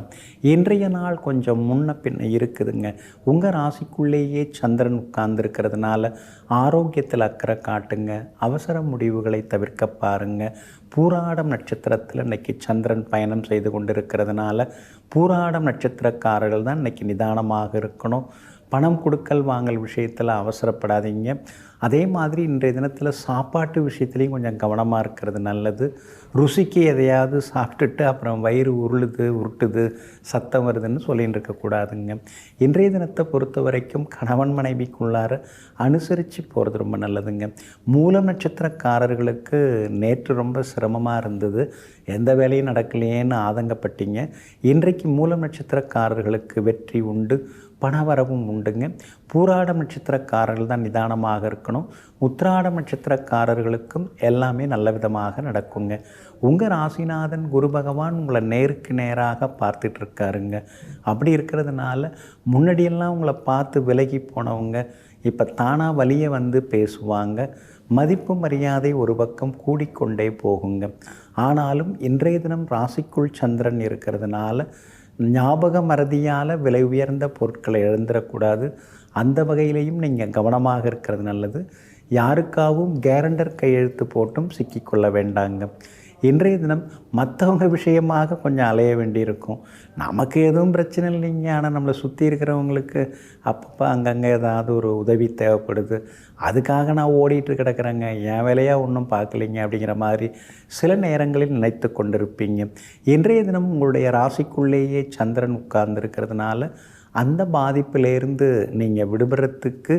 Speaker 1: இன்றைய நாள் கொஞ்சம் முன்ன பின்ன இருக்குதுங்க. உங்கள் ராசிக்குள்ளேயே சந்திரன் உட்கார்ந்துருக்கிறதுனால ஆரோக்கியத்தில் அக்கறை காட்டுங்க. அவசர முடிவுகளை தவிர்க்க பாருங்கள். பூராடம் நட்சத்திரத்தில் இன்றைக்கி சந்திரன் பயணம் செய்து கொண்டிருக்கிறதுனால பூராடம் நட்சத்திரக்காரர்கள் தான் இன்றைக்கி நிதானமாக இருக்கணும். பணம் கொடுக்கல் வாங்கல் விஷயத்தில் அவசரப்படாதீங்க. அதே மாதிரி இன்றைய தினத்தில் சாப்பாட்டு விஷயத்துலேயும் கொஞ்சம் கவனமாக இருக்கிறது நல்லது. ருசிக்கு எதையாவது சாப்பிட்டுட்டு அப்புறம் வயிறு உருட்டுது சத்தம் வருதுன்னு சொல்லின்னு இருக்கக்கூடாதுங்க. இன்றைய தினத்தை பொறுத்த வரைக்கும் கணவன் மனைவிக்குள்ளார அனுசரித்து போகிறது ரொம்ப நல்லதுங்க. மூலம் நட்சத்திரக்காரர்களுக்கு நேற்று ரொம்ப சிரமமாக இருந்தது. எந்த வேலையும் நடக்கலையேன்னு ஆதங்கப்பட்டீங்க. இன்றைக்கு மூலம் நட்சத்திரக்காரர்களுக்கு வெற்றி உண்டு. பணவரவும் உண்டுங்க. பூராட நட்சத்திரக்காரர்கள் தான் நிதானமாக இருக்கணும். உத்திராட நட்சத்திரக்காரர்களுக்கும் எல்லாமே நல்ல விதமாக நடக்குங்க. உங்கள் ராசிநாதன் குரு பகவான் உங்களை நேருக்கு நேராக பார்த்துட்டு இருக்காருங்க. அப்படி இருக்கிறதுனால முன்னாடியெல்லாம் உங்களை பார்த்து விலகி போனவங்க இப்போ தானாக வழியே வந்து பேசுவாங்க. மதிப்பு மரியாதை ஒரு பக்கம் கூடிக்கொண்டே போகுங்க. ஆனாலும் இன்றைய தினம் ராசிக்குள் சந்திரன் இருக்கிறதுனால ஞாபக மறதியால் விலை உயர்ந்த பொருட்களை இழந்துடக்கூடாது. அந்த வகையிலையும் நீங்கள் கவனமாக இருக்கிறது நல்லது. யாருக்காகவும் கேரண்டர் கையெழுத்து போட்டும் சிக்கிக்கொள்ள வேண்டாங்க. இன்றைய தினம் மற்றவங்க விஷயமாக கொஞ்சம் அலைய வேண்டியிருக்கும். நமக்கு எதுவும் பிரச்சனை இல்லைங்க, ஆனால் நம்மளை சுற்றி இருக்கிறவங்களுக்கு அப்பப்போ அங்கங்கே ஏதாவது ஒரு உதவி தேவைப்படுது, அதுக்காக நான் ஓடிட்டு கிடக்கிறேங்க, என் வேலையாக ஒன்றும் பார்க்கலைங்க அப்படிங்கிற மாதிரி சில நேரங்களில் நினைத்து கொண்டிருப்பீங்க. இன்றைய தினம் உங்களுடைய ராசிக்குள்ளேயே சந்திரன் உட்கார்ந்துருக்கிறதுனால அந்த பாதிப்பிலேருந்து நீங்கள் விடுபடுறதுக்கு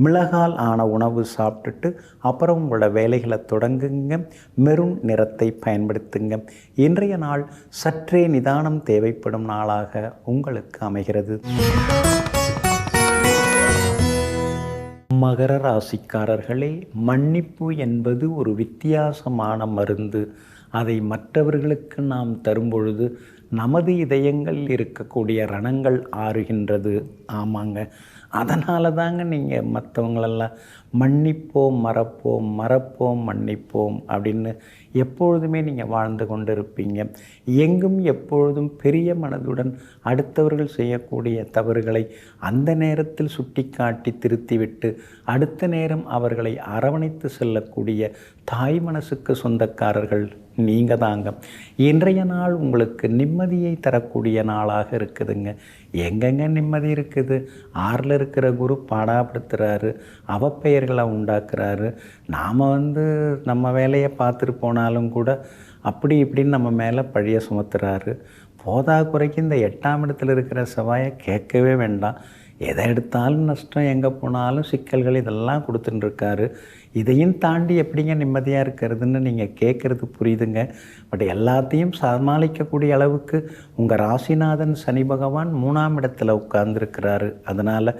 Speaker 1: மிளகால் ஆன உணவு சாப்பிட்டுட்டு அப்புறம் உங்களோட வேலைகளை தொடங்குங்க. மெரூன் நிறத்தை பயன்படுத்துங்க. இன்றைய நாள் சற்றே நிதானம் தேவைப்படும் நாளாக உங்களுக்கு அமைகிறது. மகர ராசிக்காரர்களே, மன்னிப்பு என்பது ஒரு வித்தியாசமான மருந்து. அதை மற்றவர்களுக்கு நாம் தரும்பொழுது நமது இதயங்கள் இருக்கக்கூடிய ரணங்கள் ஆறுகின்றது. ஆமாங்க, அதனால தாங்க நீங்கள் மற்றவங்களெல்லாம் மன்னிப்போம் மறப்போம், மறப்போம் மன்னிப்போம் அப்படின்னு எப்பொழுதுமே நீங்கள் வாழ்ந்து கொண்டு இருப்பீங்க. எங்கும் எப்பொழுதும் பெரிய மனதுடன் அடுத்தவர்கள் செய்யக்கூடிய தவறுகளை அந்த நேரத்தில் சுட்டி காட்டி திருத்திவிட்டு அடுத்த நேரம் அவர்களை அரவணைத்து செல்லக்கூடிய தாய் மனசுக்கு சொந்தக்காரர்கள் நீங்கள் தாங்க. இன்றைய நாள் உங்களுக்கு நிம்மதியை தரக்கூடிய நாளாக இருக்குதுங்க. எங்கெங்க நிம்மதி இருக்குது? 6ல் இருக்கிற குரு பாடாப்படுத்துகிறாரு, அவப்பெயர்களை உண்டாக்குறாரு. நாம் நம்ம வேலையை பார்த்துட்டு போனாலும் கூட அப்படி இப்படின்னு நம்ம மேலே பழிய சுமத்துறாரு. போதா குறைக்கு இந்த 8ஆம் இடத்துல இருக்கிற செவ்வாயை கேட்கவே வேண்டாம். எதை எடுத்தாலும் நஷ்டம், எங்கே போனாலும் சிக்கல்கள், இதெல்லாம் கொடுத்துட்டுருக்காரு. இதையும் தாண்டி எப்படிங்க நிம்மதியாக இருக்கிறதுன்னு நீங்கள் கேட்குறது புரியுதுங்க. பட் எல்லாத்தையும் சமாளிக்கக்கூடிய அளவுக்கு உங்கள் ராசிநாதன் சனி பகவான் 3ஆம் இடத்துல உட்கார்ந்துருக்கிறாரு. அதனால்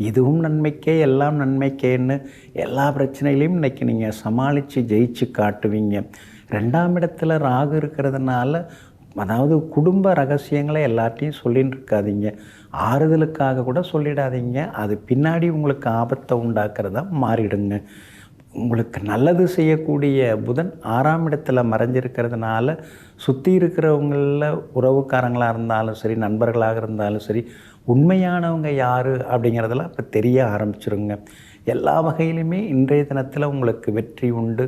Speaker 1: இதுவும் நன்மைக்கே எல்லாம் நன்மைக்கேன்னு எல்லா பிரச்சனைகளையும் இன்றைக்கி நீங்கள் சமாளித்து ஜெயிச்சு காட்டுவீங்க. 2ஆம் இடத்துல ராகு இருக்கிறதுனால அதாவது குடும்ப ரகசியங்களை எல்லாத்தையும் சொல்லின்னு இருக்காதீங்க. ஆறுதலுக்காக கூட சொல்லிடாதீங்க. அது பின்னாடி உங்களுக்கு ஆபத்தை உண்டாக்குறதா மாறிடுங்க. உங்களுக்கு நல்லது செய்யக்கூடிய புதன் 6ஆம் இடத்துல மறைஞ்சிருக்கிறதுனால சுற்றி இருக்கிறவங்களில் உறவுக்காரங்களாக இருந்தாலும் சரி, நண்பர்களாக இருந்தாலும் சரி, உண்மையானவங்க யார் அப்படிங்கிறதெல்லாம் இப்போ தெரிய ஆரம்பிச்சிருங்க. எல்லா வகையிலுமே இன்றைய தினத்தில் உங்களுக்கு வெற்றி உண்டு,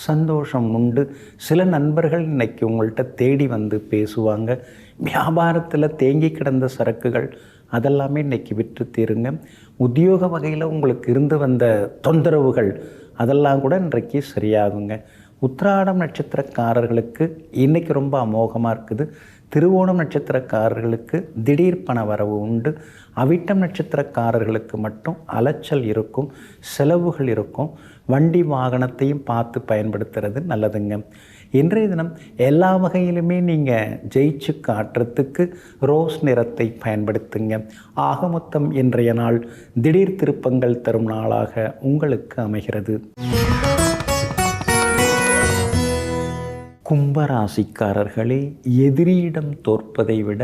Speaker 1: சந்தோஷம் உண்டு. சில நண்பர்கள் இன்றைக்கி உங்கள்கிட்ட தேடி வந்து பேசுவாங்க. வியாபாரத்தில் தேங்கி கிடந்த சரக்குகள் அதெல்லாமே இன்றைக்கி விற்று தீருங்க. உத்தியோக வகையில் உங்களுக்கு இருந்து வந்த தொந்தரவுகள் அதெல்லாம் கூட இன்றைக்கு சரியாகுங்க. உத்திராடம் நட்சத்திரக்காரர்களுக்கு இன்றைக்கி ரொம்ப அமோகமாக இருக்குது. திருவோணம் நட்சத்திரக்காரர்களுக்கு திடீர் பண வரவு உண்டு. அவிட்டம் நட்சத்திரக்காரர்களுக்கு மட்டும் அலைச்சல் இருக்கும், செலவுகள் இருக்கும். வண்டி வாகனத்தையும் பார்த்து பயன்படுத்துறது நல்லதுங்க. இன்றைய தினம் எல்லா வகையிலுமே நீங்கள் ஜெயிச்சு காட்டுறதுக்கு ரோஸ் நிறத்தை பயன்படுத்துங்க. ஆக மொத்தம் இன்றைய நாள் திடீர் திருப்பங்கள் தரும் நாளாக உங்களுக்கு அமைகிறது. கும்பராசிக்காரர்களே, எதிரியிடம் தோற்பதை விட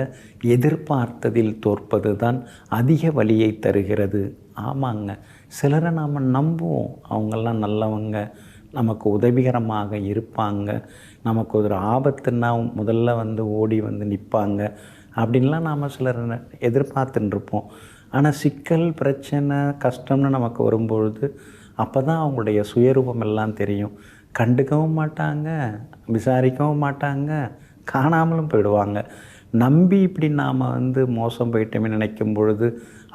Speaker 1: எதிர்பார்த்ததில் தோற்பது தான் அதிக வலியை தருகிறது. ஆமாங்க, சிலரை நாம் நம்புவோம், அவங்கெல்லாம் நல்லவங்க, நமக்கு உதவிகரமாக இருப்பாங்க, நமக்கு ஒரு ஆபத்துன்னா முதல்ல ஓடி நிற்பாங்க அப்படின்லாம் நாம் சிலர் எதிர்பார்த்துட்டுருப்போம். ஆனால் சிக்கல், பிரச்சனை, கஷ்டம்னு நமக்கு வரும்பொழுது அப்போ தான் அவங்களுடைய சுயரூபம் எல்லாம் தெரியும். கண்டுக்கவும் மாட்டாங்க, விசாரிக்கவும் மாட்டாங்க, காணாமலும் போயிடுவாங்க. நம்பி இப்படி நாம் மோசம் போயிட்டோமே நினைக்கும் பொழுது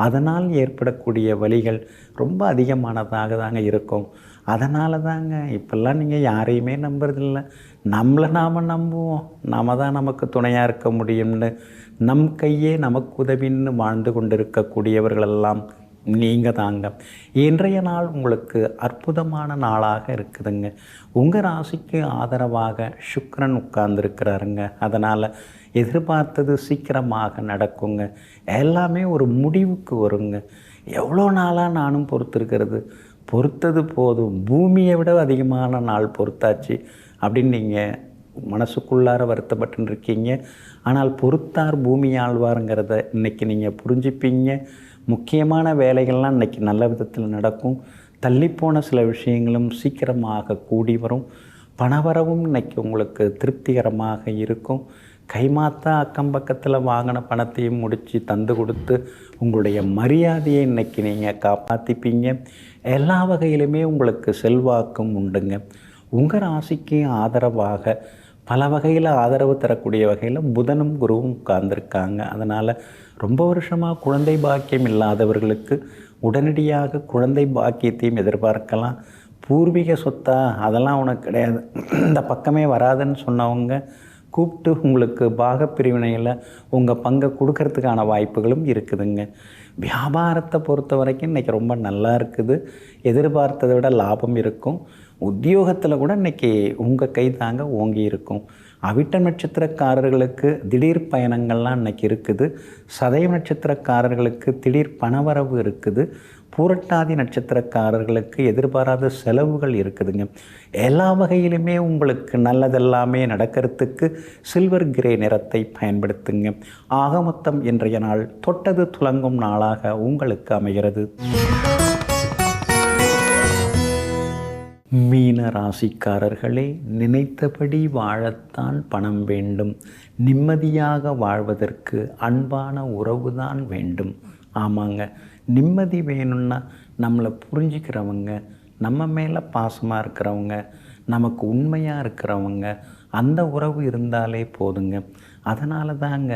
Speaker 1: அதனால் ஏற்படக்கூடிய வலிகள் ரொம்ப அதிகமானதாக தாங்க இருக்கும். அதனால தாங்க இப்போல்லாம் நீங்கள் யாரையுமே நம்புறதில்ல. நம்மளை நாம் நம்புவோம், நாம் தான் நமக்கு துணையாக இருக்க முடியும்னு நம் கையே நமக்கு உதவின்னு வாழ்ந்து கொண்டிருக்கக்கூடியவர்களெல்லாம் நீங்கள் தாங்க. இன்றைய நாள் உங்களுக்கு அற்புதமான நாளாக இருக்குதுங்க. உங்கள் ராசிக்கு ஆதரவாக சுக்கிரன் உட்கார்ந்துருக்கிறாருங்க. அதனால் எதிர்பார்த்தது சீக்கிரமாக நடக்குங்க. எல்லாமே ஒரு முடிவுக்கு வருங்க. எவ்வளோ நாளாக நானும் பொறுத்திருக்கிறது, பொறுத்தது போதும், பூமியை விட அதிகமான நாள் பொறுத்தாச்சு அப்படின்னு நீங்கள் மனசுக்குள்ளார வருத்தப்பட்டு இருக்கீங்க. ஆனால் பொறுத்தார் பூமி ஆழ்வாருங்கிறத இன்றைக்கி நீங்கள் புரிஞ்சுப்பீங்க. முக்கியமான வேலைகள்லாம் இன்றைக்கி நல்ல விதத்தில் நடக்கும். தள்ளிப்போன சில விஷயங்களும் சீக்கிரமாக கூடி வரும். பணவரவும் இன்றைக்கி உங்களுக்கு திருப்திகரமாக இருக்கும். கைமாத்தா அக்கம் பக்கத்தில் வாங்கின பணத்தையும் முடித்து தந்து கொடுத்து உங்களுடைய மரியாதையை இன்றைக்கி நீங்கள் காப்பாற்றிப்பீங்க. எல்லா வகையிலுமே உங்களுக்கு செல்வாக்கும் உண்டுங்க. உங்கள் ராசிக்கு ஆதரவாக பல வகையில் ஆதரவு தரக்கூடிய வகையில் புதனும் குருவும் உட்கார்ந்துருக்காங்க. அதனால் ரொம்ப வருஷமாக குழந்தை பாக்கியம் இல்லாதவர்களுக்கு உடனடியாக குழந்தை பாக்கியத்தையும் எதிர்பார்க்கலாம். பூர்வீக சொத்தா அதெல்லாம் உனக்கு கிடையாது, இந்த பக்கமே வராதுன்னு சொன்னவங்க கூப்பிட்டு உங்களுக்கு பாகப்பிரிவினையில் உங்கள் பங்கை கொடுக்கறதுக்கான வாய்ப்புகளும் இருக்குதுங்க. வியாபாரத்தை பொறுத்த வரைக்கும் இன்றைக்கி ரொம்ப நல்லா இருக்குது. எதிர்பார்த்ததை விட லாபம் இருக்கும். உத்தியோகத்தில் கூட இன்றைக்கி உங்கள் கை தாங்க ஓங்கி இருக்கும். அவிட்ட நட்சத்திரக்காரர்களுக்கு திடீர் பயணங்கள்லாம் இன்றைக்கி இருக்குது. சதய நட்சத்திரக்காரர்களுக்கு திடீர் பணவரவு இருக்குது. பூரட்டாதி நட்சத்திரக்காரர்களுக்கு எதிர்பாராத செலவுகள் இருக்குதுங்க. எல்லா வகையிலுமே உங்களுக்கு நல்லதெல்லாமே நடக்கிறதுக்கு சில்வர் கிரே நிறத்தை பயன்படுத்துங்க. ஆக மொத்தம் இன்றைய நாள் தொட்டது துலங்கும் நாளாக உங்களுக்கு அமைகிறது. மீன ராசிக்காரர்களே, நினைத்தபடி வாழத்தான் பணம் வேண்டும். நிம்மதியாக வாழ்வதற்கு அன்பான உறவுதான் வேண்டும். ஆமாங்க, நிம்மதி வேணும்னா நம்மளை புரிஞ்சுக்கிறவங்க, நம்ம மேலே பாசமாக இருக்கிறவங்க, நமக்கு உண்மையாக இருக்கிறவங்க, அந்த உறவு இருந்தாலே போதுங்க. அதனால தாங்க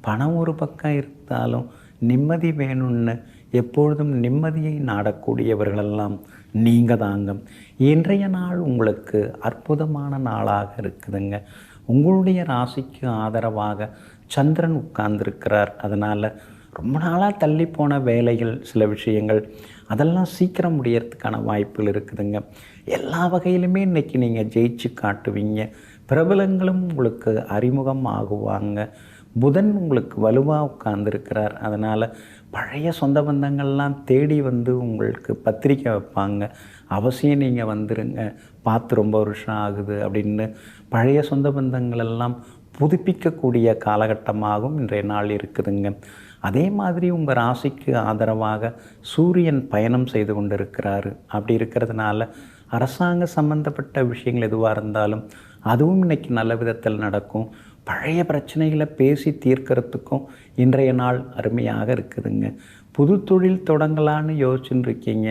Speaker 1: பணம் ஒரு பக்கம் இருந்தாலும் நிம்மதி வேணும்னு எப்பொழுதும் நிம்மதியை நாடக்கூடியவர்களெல்லாம் நீங்கள் தாங்க. இன்றைய நாள் உங்களுக்கு அற்புதமான நாளாக இருக்குதுங்க. உங்களுடைய ராசிக்கு ஆதரவாக சந்திரன் உட்கார்ந்துருக்கிறார். அதனால் ரொம்ப நாளாக தள்ளி போன வேலைகள், சில விஷயங்கள் அதெல்லாம் சீக்கிரம் முடியறதுக்கான வாய்ப்புகள் இருக்குதுங்க. எல்லா வகையிலுமே இன்றைக்கி நீங்கள் ஜெயிச்சு காட்டுவீங்க. பிரபலங்களும் உங்களுக்கு அறிமுகம் ஆகுவாங்க. புதன் உங்களுக்கு வலுவாக உட்கார்ந்துருக்கிறார். அதனால் பழைய சொந்த பந்தங்கள்லாம் தேடி வந்து உங்களுக்கு பத்திரிக்கை வைப்பாங்க. அவசியம் நீங்கள் வந்துடுங்க, பார்த்து ரொம்ப வருஷம் ஆகுது அப்படின்னு பழைய சொந்த பந்தங்களெல்லாம் புதுப்பிக்கக்கூடிய காலகட்டமாகவும் இன்றைய நாள் இருக்குதுங்க. அதே மாதிரி உங்கள் ராசிக்கு ஆதரவாக சூரியன் பயணம் செய்து கொண்டு இருக்கிறாரு. அப்படி இருக்கிறதுனால அரசாங்க சம்பந்தப்பட்ட விஷயங்கள் எதுவாக இருந்தாலும் அதுவும் இன்றைக்கி நல்ல விதத்தில் நடக்கும். பழைய பிரச்சனைகளை பேசி தீர்க்கறதுக்கும் இன்றைய நாள் அருமையாக இருக்குதுங்க. புது தொழில் தொடங்கலான்னு யோசிச்சுன்னு இருக்கீங்க.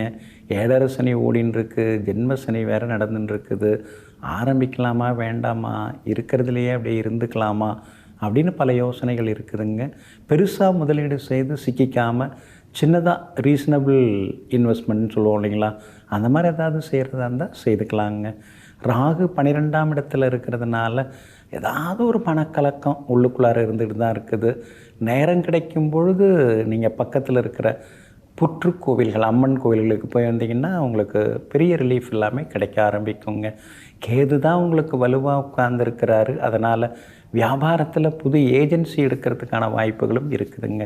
Speaker 1: ஏழரை சனி ஓடின்னு இருக்கு, ஜென்ம சனி வேறு நடந்துன்னு இருக்குது. ஆரம்பிக்கலாமா வேண்டாமா, இருக்கிறதுலையே அப்படியே இருந்துக்கலாமா அப்படின்னு பல யோசனைகள் இருக்குதுங்க. பெருசாக முதலீடு செய்து சிக்கிக்காமல் சின்னதாக ரீசனபிள் இன்வெஸ்ட்மெண்ட்னு சொல்லுவோம் இல்லைங்களா, அந்த மாதிரி ஏதாவது செய்கிறதா இருந்தால் செய்துக்கலாங்க. ராகு 12ஆம் இடத்துல இருக்கிறதுனால ஏதாவது ஒரு பணக்கலக்கம் உள்ளுக்குள்ளார இருந்துகிட்டு தான் இருக்குது. நேரம் கிடைக்கும் பொழுது நீங்கள் பக்கத்தில் இருக்கிற புற்றுக்கோவில்கள், அம்மன் கோவில்களுக்கு போய் வந்தீங்கன்னா உங்களுக்கு பெரிய ரிலீஃப் எல்லாமே கிடைக்க ஆரம்பிக்குங்க. கேது தான் உங்களுக்கு வலுவாக உட்கார்ந்துருக்கிறாரு. அதனால் வியாபாரத்தில் புது ஏஜென்சி எடுக்கிறதுக்கான வாய்ப்புகளும் இருக்குதுங்க.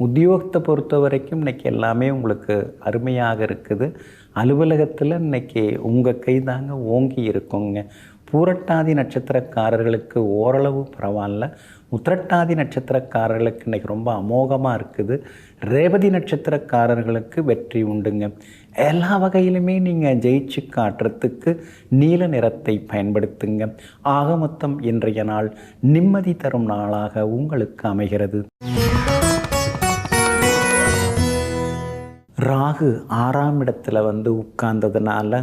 Speaker 1: உத்தியோகத்தை பொறுத்த வரைக்கும் இன்றைக்கி எல்லாமே உங்களுக்கு அருமையாக இருக்குது. அலுவலகத்தில் இன்றைக்கி உங்கள் கை தாங்க ஓங்கி இருக்குங்க. பூரட்டாதி நட்சத்திரக்காரர்களுக்கு ஓரளவு பரவாயில்ல. உத்திரட்டாதி நட்சத்திரக்காரர்களுக்கு இன்றைக்கி ரொம்ப அமோகமாக இருக்குது. ரேவதி நட்சத்திரக்காரர்களுக்கு வெற்றி உண்டுங்க. எல்லா வகையிலுமே நீங்கள் ஜெயிச்சு காட்டுறதுக்கு நீல நிறத்தை பயன்படுத்துங்க. ஆக மொத்தம் இன்றைய நாள் நிம்மதி தரும் நாளாக உங்களுக்கு அமைகிறது. ராகு 6ஆம் இடத்துல வந்து உட்கார்ந்ததுனால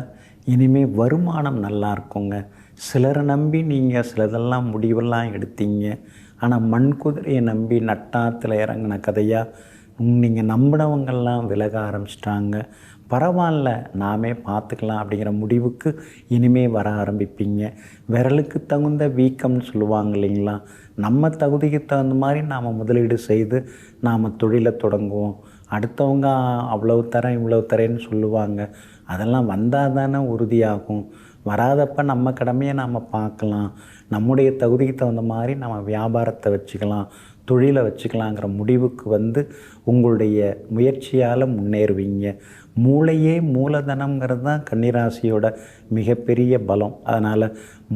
Speaker 1: இனிமேல் வருமானம் நல்லா இருக்குங்க. சிலரை நம்பி நீங்கள் சிலதெல்லாம் முடிவெல்லாம் எடுத்தீங்க. ஆனால் மண் குதிரையை நம்பி நட்டாத்தில் இறங்கின கதையாக நீங்கள் நம்பினவங்கள்லாம் விலக ஆரம்பிச்சிட்டாங்க. பரவாயில்ல, நாமே பார்த்துக்கலாம் அப்படிங்கிற முடிவுக்கு இனிமே வர ஆரம்பிப்பீங்க. விரலுக்கு தகுந்த வீக்கம்னு சொல்லுவாங்க இல்லைங்களா? நம்ம தகுதிக்கு தகுந்த மாதிரி நாம் முதலீடு செய்து நாம் தொழிலை தொடங்குவோம். அடுத்தவங்க அவ்வளவு தரேன் இவ்வளவு தரேன்னு சொல்லுவாங்க. அதெல்லாம் வந்தால் தானே உறுதியாகும். வராதப்போ நம்ம கடமையை நாம் பார்க்கலாம். நம்முடைய தகுதிக்கு தகுந்த மாதிரி நம்ம வியாபாரத்தை வச்சுக்கலாம், தொழிலை வச்சுக்கலாங்கிற முடிவுக்கு வந்து உங்களுடைய முயற்சியால் முன்னேறுவீங்க. மூளையே மூலதனம்ங்கிறது தான் கன்னிராசியோட மிகப்பெரிய பலம். அதனால்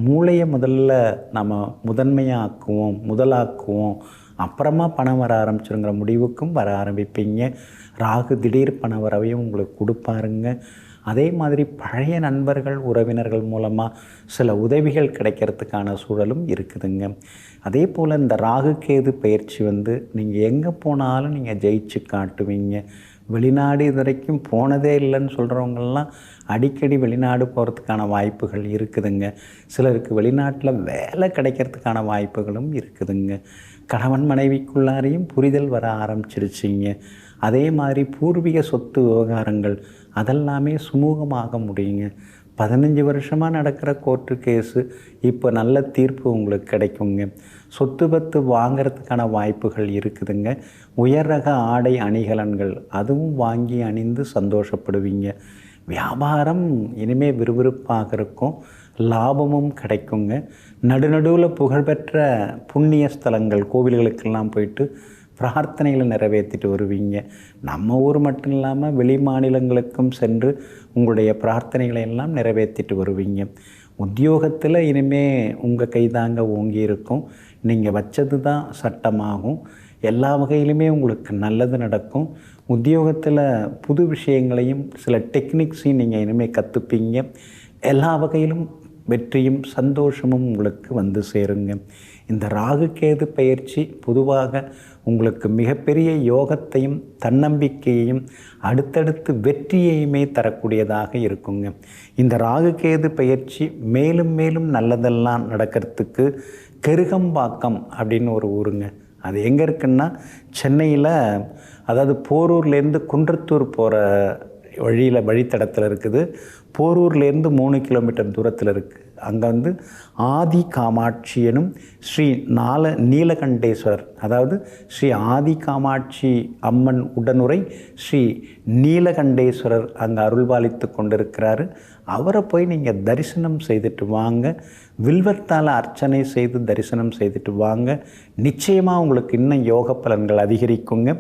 Speaker 1: மூளையை முதல்ல நம்ம முதலாக்குவோம், அப்புறமா பணம் வர ஆரம்பிச்சிருங்கிற முடிவுக்கும் வர ஆரம்பிப்பீங்க. ராகு திடீர் பண வரவையும் உங்களுக்கு கொடுப்பாருங்க. அதே மாதிரி பழைய நண்பர்கள் உறவினர்கள் மூலமாக சில உதவிகள் கிடைக்கிறதுக்கான சூழலும் இருக்குதுங்க. அதே போல் இந்த ராகு கேது பயிற்சி வந்து நீங்கள் எங்கே போனாலும் நீங்கள் ஜெயிச்சு காட்டுவீங்க. வெளிநாடு இது வரைக்கும் போனதே இல்லைன்னு சொல்கிறவங்கெல்லாம் அடிக்கடி வெளிநாடு போகிறதுக்கான வாய்ப்புகள் இருக்குதுங்க. சிலருக்கு வெளிநாட்டில் வேலை கிடைக்கிறதுக்கான வாய்ப்புகளும் இருக்குதுங்க. கணவன் மனைவிக்குள்ளாரையும் புரிதல் வர ஆரம்பிச்சிருச்சிங்க. அதே மாதிரி பூர்வீக சொத்து விவகாரங்கள் அதெல்லாமே சுமூகமாக முடியுங்க. 15 வருஷமாக நடக்கிற கோர்ட்டு கேஸு இப்போ நல்ல தீர்ப்பு உங்களுக்கு கிடைக்குங்க. சொத்து பத்து வாங்கிறதுக்கான வாய்ப்புகள் இருக்குதுங்க. உயர் ரக ஆடை அணிகலன்கள் அதுவும் வாங்கி அணிந்து சந்தோஷப்படுவீங்க. வியாபாரம் இனிமேல் விறுவிறுப்பாக இருக்கும், லாபமும் கிடைக்குங்க. நடுநடுவில் புகழ்பெற்ற புண்ணிய ஸ்தலங்கள் கோவில்களுக்கெல்லாம் போயிட்டு பிரார்த்தனைகளை நிறைவேற்றிட்டு வருவீங்க. நம்ம ஊர் மட்டும் இல்லாமல் வெளி மாநிலங்களுக்கும் சென்று உங்களுடைய பிரார்த்தனைகளை எல்லாம் நிறைவேற்றிட்டு வருவீங்க. உத்தியோகத்தில் இனிமேல் உங்கள் கைதாங்க ஓங்கி இருக்கும். நீங்கள் வச்சது தான் சட்டமாகும். எல்லா வகையிலுமே உங்களுக்கு நல்லது நடக்கும். உத்தியோகத்தில் புது விஷயங்களையும் சில டெக்னிக்ஸையும் நீங்கள் இனிமேல் கற்றுப்பீங்க. எல்லா வகையிலும் வெற்றியும் சந்தோஷமும் உங்களுக்கு வந்து சேருங்க. இந்த ராகு கேது பயிற்சி பொதுவாக உங்களுக்கு மிகப்பெரிய யோகத்தையும் தன்னம்பிக்கையையும் அடுத்தடுத்து வெற்றியையுமே தரக்கூடியதாக இருக்குங்க. இந்த ராகு கேது பயிற்சி மேலும் மேலும் நல்லதெல்லாம் நடக்கிறதுக்கு கெருகம்பாக்கம் அப்படின்னு ஒரு ஊருங்க. அது எங்கே இருக்குன்னா சென்னையில், அதாவது போரூர்லேருந்து குன்றத்தூர் போகிற வழித்தடத்தில் இருக்குது. போரூர்லேருந்து 3 கிலோமீட்டர் தூரத்தில் இருக்குது. அங்கே வந்து ஆதி காமாட்சி எனும் ஸ்ரீ நீலகண்டேஸ்வரர், அதாவது ஸ்ரீ ஆதி காமாட்சி அம்மன் உடனுரை ஸ்ரீ நீலகண்டேஸ்வரர் அங்கே அருள்பாலித்து கொண்டிருக்கிறாரு. அவரை போய் நீங்கள் தரிசனம் செய்துட்டு வாங்க. வில்வத்தால் அர்ச்சனை செய்து தரிசனம் செய்துட்டு வாங்க. நிச்சயமாக உங்களுக்கு இன்னும் யோக பலன்கள் அதிகரிக்குங்க.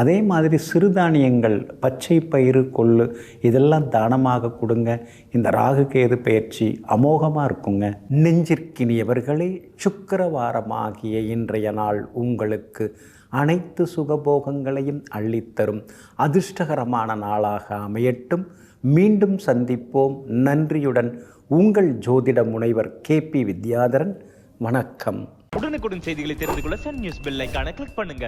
Speaker 1: அதே மாதிரி சிறுதானியங்கள், பச்சை பயிறு, கொள்ளு இதெல்லாம் தானமாக கொடுங்க. இந்த ராகு கேது பயிற்சி அமோகமாக இருக்குங்க. நெஞ்சிற்கினியவர்களே, சுக்கிரவாரமாகிய இன்றைய நாள் உங்களுக்கு அனைத்து சுகபோகங்களையும் அள்ளித்தரும் அதிர்ஷ்டகரமான நாளாக அமையட்டும். மீண்டும் சந்திப்போம். நன்றியுடன் உங்கள் ஜோதிட முனைவர் KP வித்யாதரன். வணக்கம்.
Speaker 2: உடனுக்குடன் செய்திகளை தெரிந்து கொள்ள சன் நியூஸ் பெல் ஐகானை கிளிக் பண்ணுங்க.